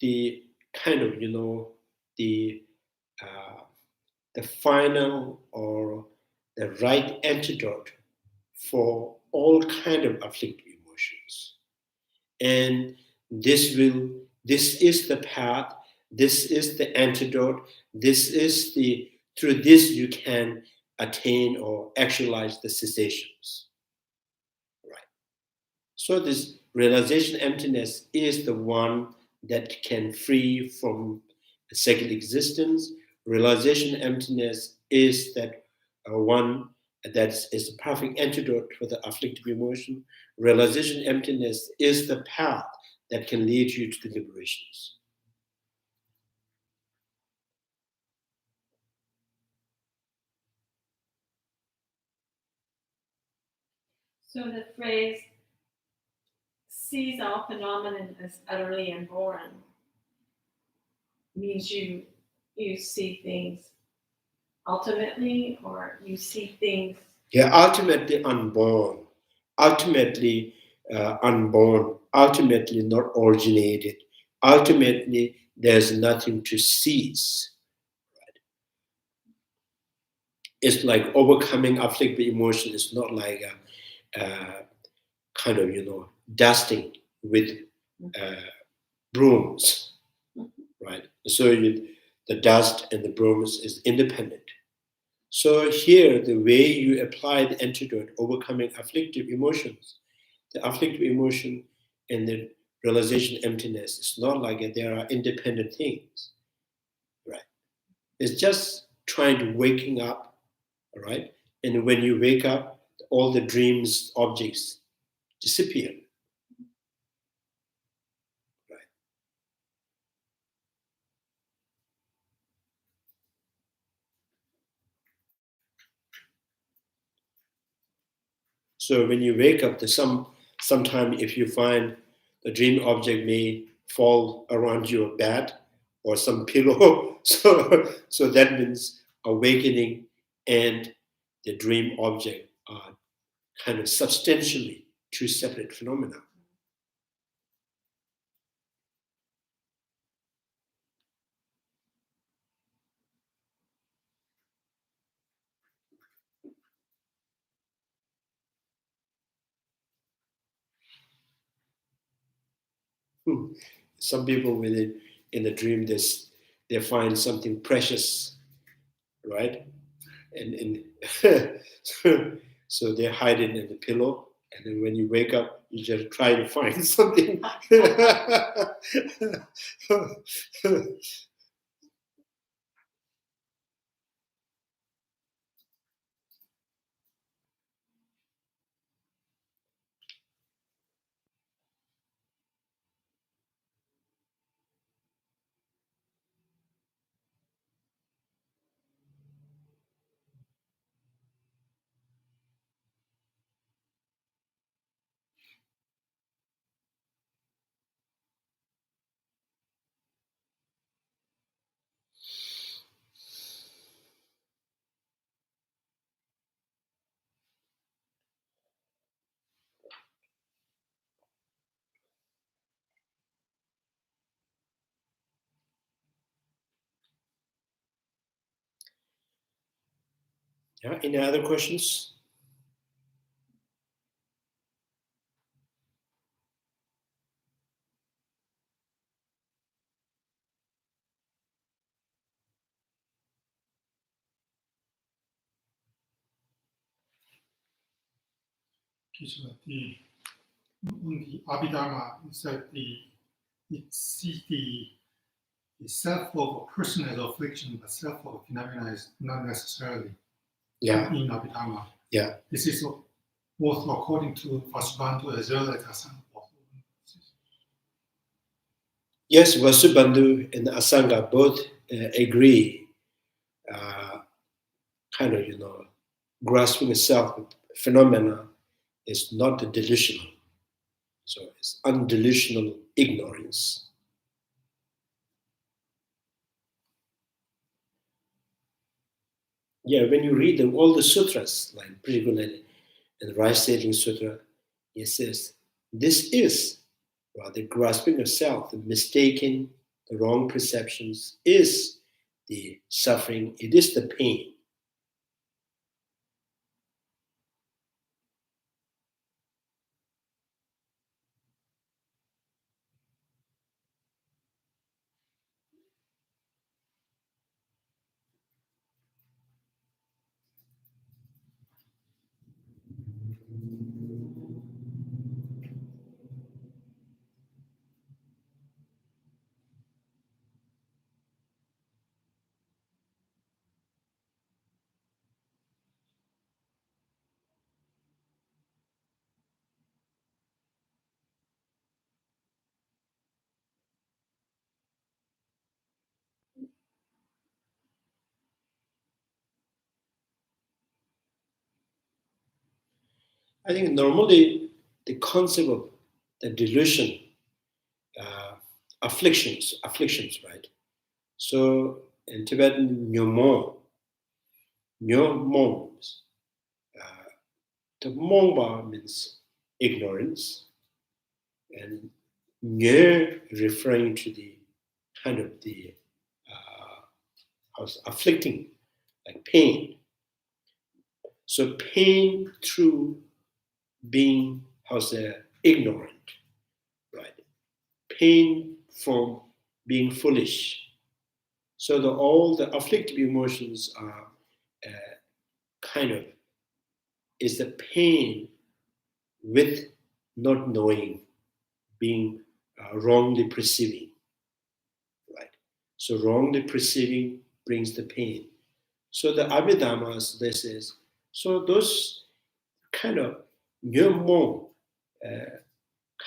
the kind of, the final or the right antidote for all kind of afflictive emotions. And this is the path, this is the antidote, through this you can attain or actualize the cessations. Right. So this Realization emptiness is the one that can free from second existence. Realization emptiness is that one that is the perfect antidote for the afflictive emotion. Realization emptiness is the path that can lead you to the liberations. So the phrase sees all phenomenon as utterly unborn means you see things ultimately, or you see things. Yeah, ultimately unborn, ultimately unborn, ultimately not originated, ultimately there's nothing to seize. It's like overcoming afflictive emotion. It's not like a kind of, dusting with brooms, right? So the dust and the brooms is independent. So here, the way you apply the antidote, overcoming afflictive emotions, the afflictive emotion and the realization emptiness, it's not like there are independent things, right? It's just trying to waking up, all right? And when you wake up, all the dreams, objects disappear. So when you wake up, sometime if you find the dream object may fall around your bed or some pillow, so that means awakening and the dream object are kind of substantially two separate phenomena. Some people in the dream they find something precious, right? And so they hide it in the pillow, and then when you wake up, you just try to find something. Yeah, any other questions? on the Abhidharma, it said it sees the self of a person as affliction, but self of a phenomena is not necessarily Yeah, in Abhidharma. yeah. This is both according to Vasubandhu as well as Asanga. Yes, Vasubandhu and Asanga both agree, kind of, grasping a self phenomena is not delusional. So it's undelusional ignorance. Yeah, when you read all the sutras, like particularly in the Rice Saving Sutra, it says, this is the grasping of self, the mistaking, the wrong perceptions is the suffering, it is the pain. I think normally the concept of the delusion, afflictions, right? So in Tibetan, nyomon, the mongba means ignorance, and nye referring to the kind of the afflicting, like pain. So pain through being ignorant, right? Pain from being foolish. So all the afflictive emotions are is the pain with not knowing, being wrongly perceiving, right? So wrongly perceiving brings the pain. So the Abhidharmas, this is, so those kind of nyomon,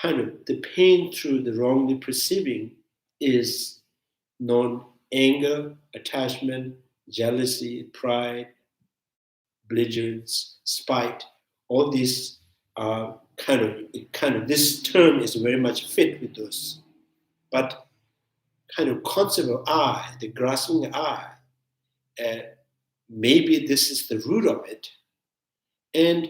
kind of the pain through the wrongly perceiving is known anger, attachment, jealousy, pride, belligerence, spite. All these are kind of this term is very much fit with those. But kind of concept of I, the grasping I, maybe this is the root of it. And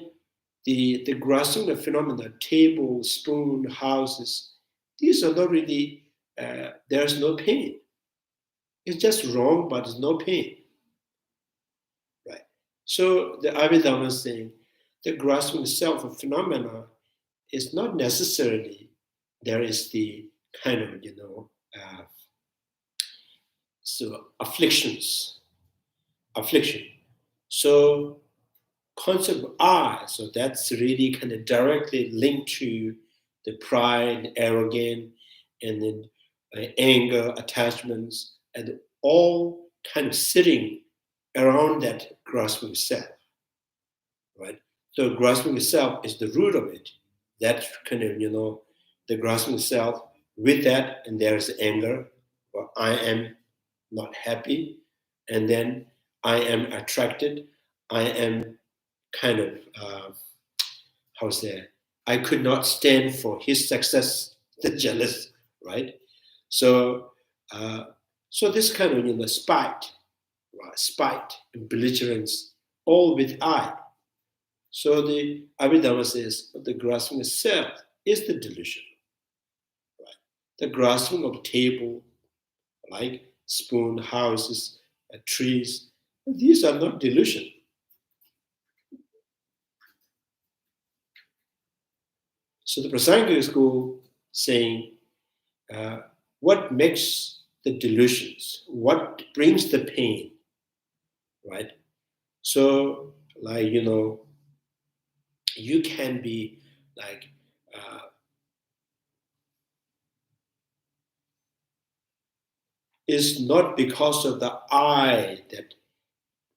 the grasping of phenomena, table, spoon, houses, these are not really, there's no pain. It's just wrong, but there's no pain. Right? So the Abhidharma is saying the grasping self of phenomena is not necessarily there is the kind of, so affliction. So concept of I, so that's really kind of directly linked to the pride, arrogance, and then anger, attachments, and all kind of sitting around that grasping self, right? So grasping self is the root of it. That kind of, the grasping self, with that, and there's anger, or I am not happy, and then I am attracted, I am kind of, I could not stand for his success, the jealous, right? So, so this kind of, spite, right? Spite and belligerence, all with I. So the Abhidharma says the grasping of self is the delusion, right? The grasping of table, like spoon, houses, trees, these are not delusion. So the Prasangika school saying, what makes the delusions? What brings the pain, right? So, like, you can be like, it's not because of the I that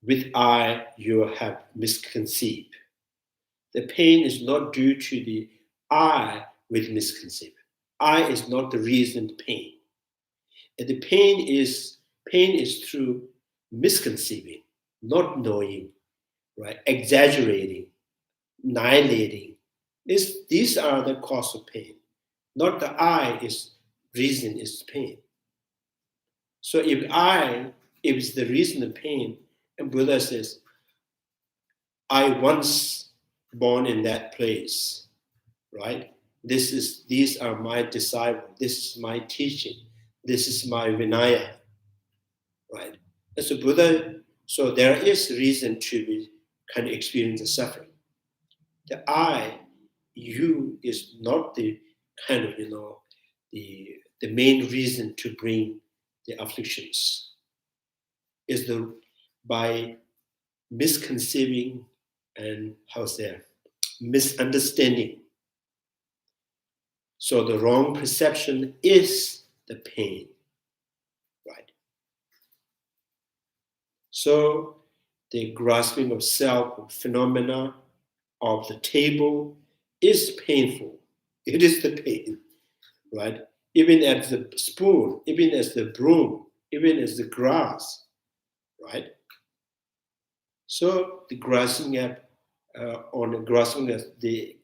with I you have misconceived. The pain is not due to the I with misconceived. I is not the reason pain. And the pain is through misconceiving, not knowing, right? Exaggerating, annihilating. These are the cause of pain. Not the I is reason is pain. So if it's the reason of pain, and Buddha says, I once born in that place, right? These are my disciples, this is my teaching, this is my Vinaya, right? And so Buddha, so there is reason to be kind of experience the suffering. The I, you is not the kind of, the main reason to bring the afflictions. Is by misconceiving and misunderstanding. So the wrong perception is the pain, right? So the grasping of self, phenomena of the table is painful. It is the pain, right? Even as the spoon, even as the broom, even as the grass, right? So the grasping at on grasping the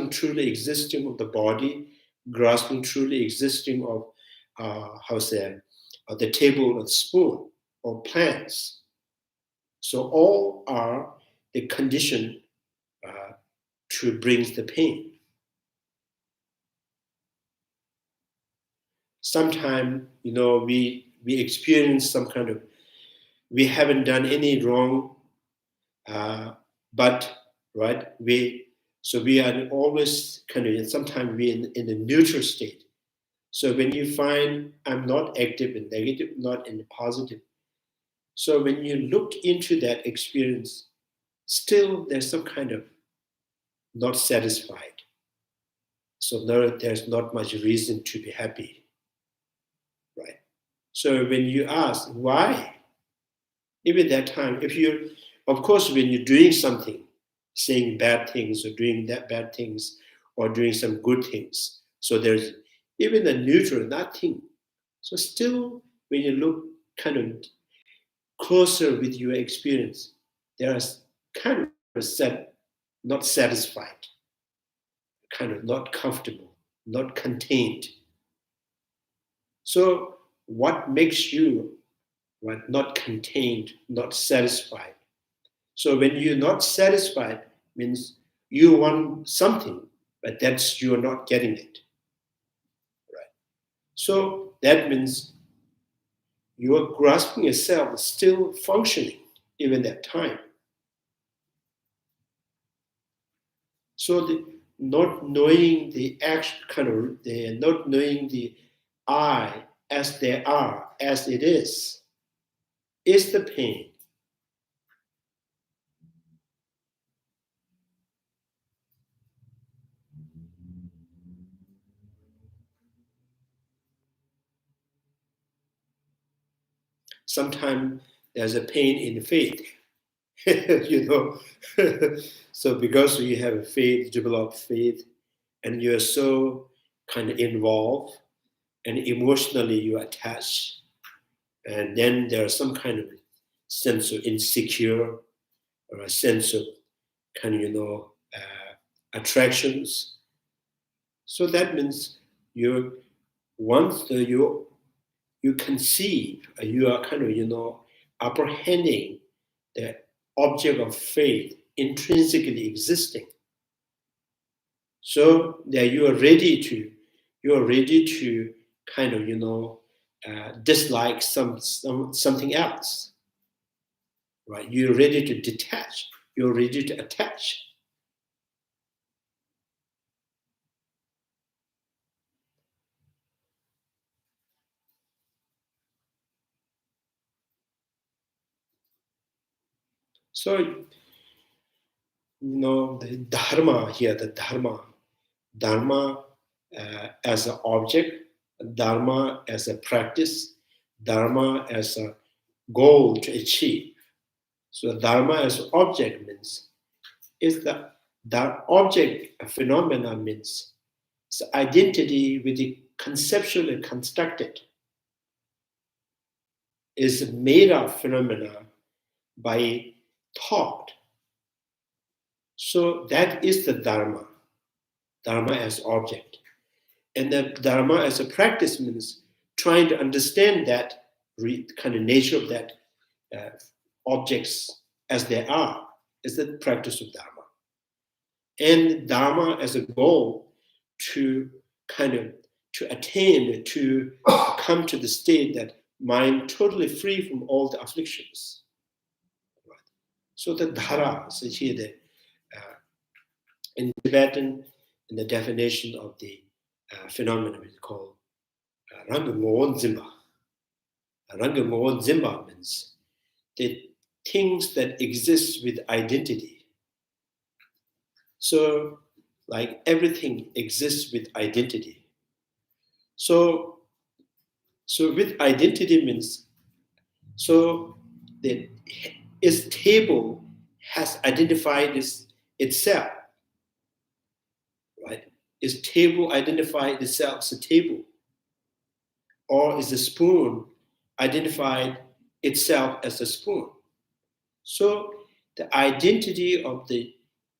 truly existing of the body, grasping truly existing of the table and spoon or plants. So all are the condition to bring the pain. Sometimes, we experience some kind of, we haven't done any wrong, but right, we are always kind of, sometimes we're in a neutral state. So when you find I'm not active and negative, not in the positive. So when you look into that experience, still there's some kind of not satisfied. So there's not much reason to be happy, right? So when you ask why, even that time, of course, when you're doing something, saying bad things or doing that bad things or doing some good things, so there's even a neutral, nothing. So still, when you look kind of closer with your experience, there is kind of not satisfied, kind of not comfortable, not contained. So what makes you not contained, not satisfied? So when you're not satisfied, means you want something, but you're not getting it. Right? So that means your grasping yourself is still functioning even that time. So the not knowing the action, not knowing the I as they are, as it is the pain. Sometimes there's a pain in faith, So because you have faith, develop faith, and you're so kind of involved, and emotionally you attach, and then there's some kind of sense of insecure, or a sense of kind of attractions. So that means once you conceive, you are kind of apprehending the object of faith intrinsically existing. So that you are ready to kind of dislike something else, right? You're ready to detach. You're ready to attach. So, the Dharma here, Dharma as an object, Dharma as a practice, Dharma as a goal to achieve. So Dharma as object means is the object phenomena means it's identity with the conceptually constructed, is made up phenomena by thought. So that is the Dharma as object. And the Dharma as a practice means trying to understand that kind of nature of that objects as they are, is the practice of Dharma. And Dharma as a goal to attain, to come to the state that mind totally free from all the afflictions. Right? So the Dhara, so here in Tibetan, in the definition of the phenomenon is called Ranga Ngawon Zimba. Ranga Ngawon Zimba means the things that exist with identity. So, like everything exists with identity. So with identity means, so that its table has identified itself, right? Is table identified itself as a table? Or is the spoon identified itself as a spoon? So the identity of the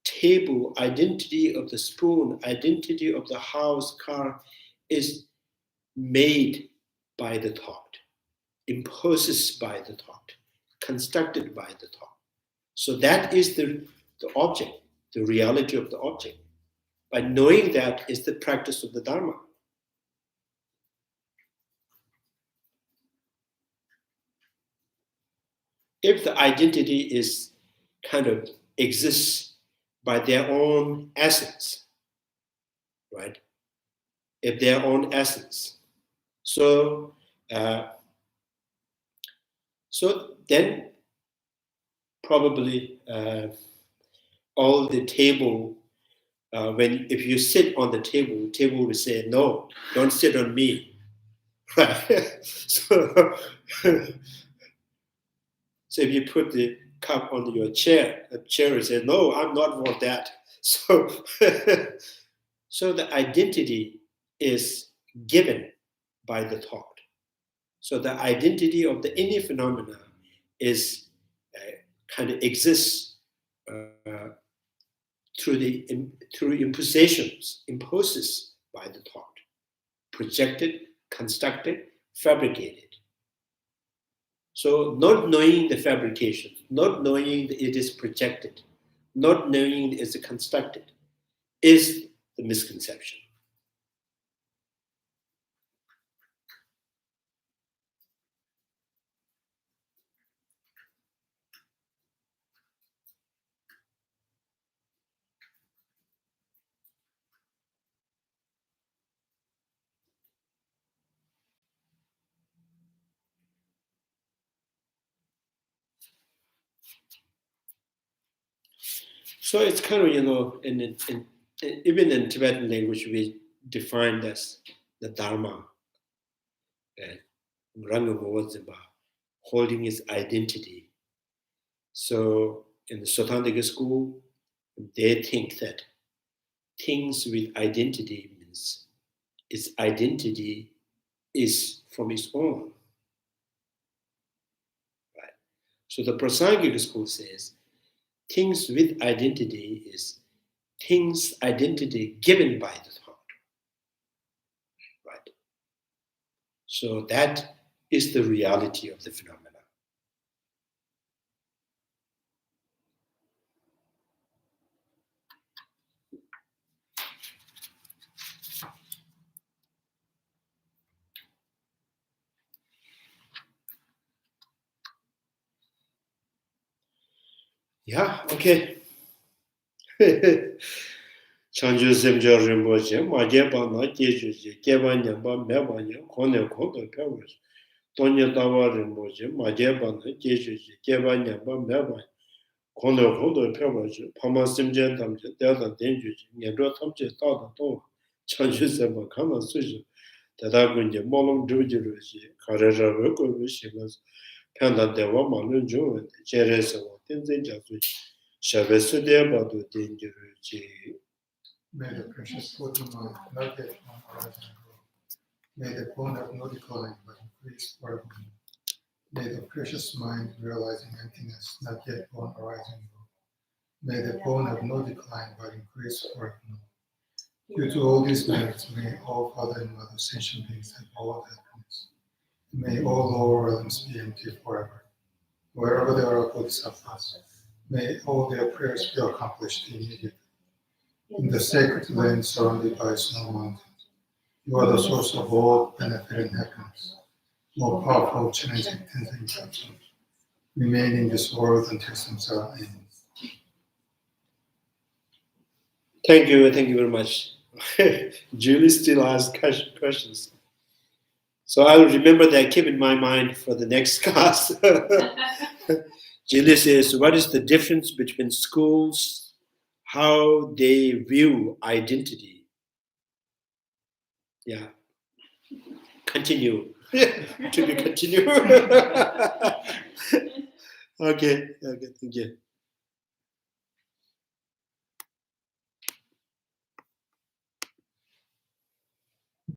table, identity of the spoon, identity of the house, car is made by the thought, imposes by the thought, constructed by the thought. So that is the object, the reality of the object. By knowing that is the practice of the Dharma. If the identity is kind of exists by their own essence, right? If their own essence. So then probably all the table, if you sit on the table will say, no, don't sit on me. Right? So if you put the cup on your chair, the chair will say, no, I'm not for that. So, so the identity is given by the thought. So the identity of any phenomena is kind of exists through impositions, imposes by the thought, projected, constructed, fabricated. So not knowing the fabrication, not knowing that it is projected, not knowing it is constructed, is the misconception. So it's kind of, even in Tibetan language, we define as the Dharma, holding its identity. So in the Sotantika school, they think that things with identity means its identity is from its own. Right? So the Prasangika school says, things with identity is things identity given by the thought. Right? So that is the reality of the phenomena. Yeah, okay. Chanju semja rinpoche, ma jeba na jeju jeba nyamba meba nya, kone kondo pewes. Tonya tawa rinpoche, ma jeba na jeju jeba nyamba meba, kondo kondo pewes. Pama semja tamche, dada tenju, nyendro tamche tada tonga. Chanju semba kama suju, dada kunje molong dhujiru si, karera weko vishimas, penda dewa malun juwe, jere sewa, tenzen jasu, shabe sude badu tenjiru ji. May the precious Buddha mind not yet on horizon grow. May the bone have no decline but increase forevermore. May the precious mind realizing emptiness not yet on horizon grow. May the bone have no decline but increase forevermore. Due to all these merits, may all father and mother sentient beings have all happiness. May all lower realms be empty forever. Wherever there are Bodhisattvas, may all their prayers be accomplished immediately. In the sacred land surrounded by snow mountains, you are the source of all benefit and happiness, more powerful Chandrakirti Tenzin Gyatso. Remain in this world until samsara ends. Thank you very much. Julie still asks questions. So I will remember that, keep in my mind for the next class. Julie says, what is the difference between schools, how they view identity? Yeah. Continue. To be continued. Okay, thank you.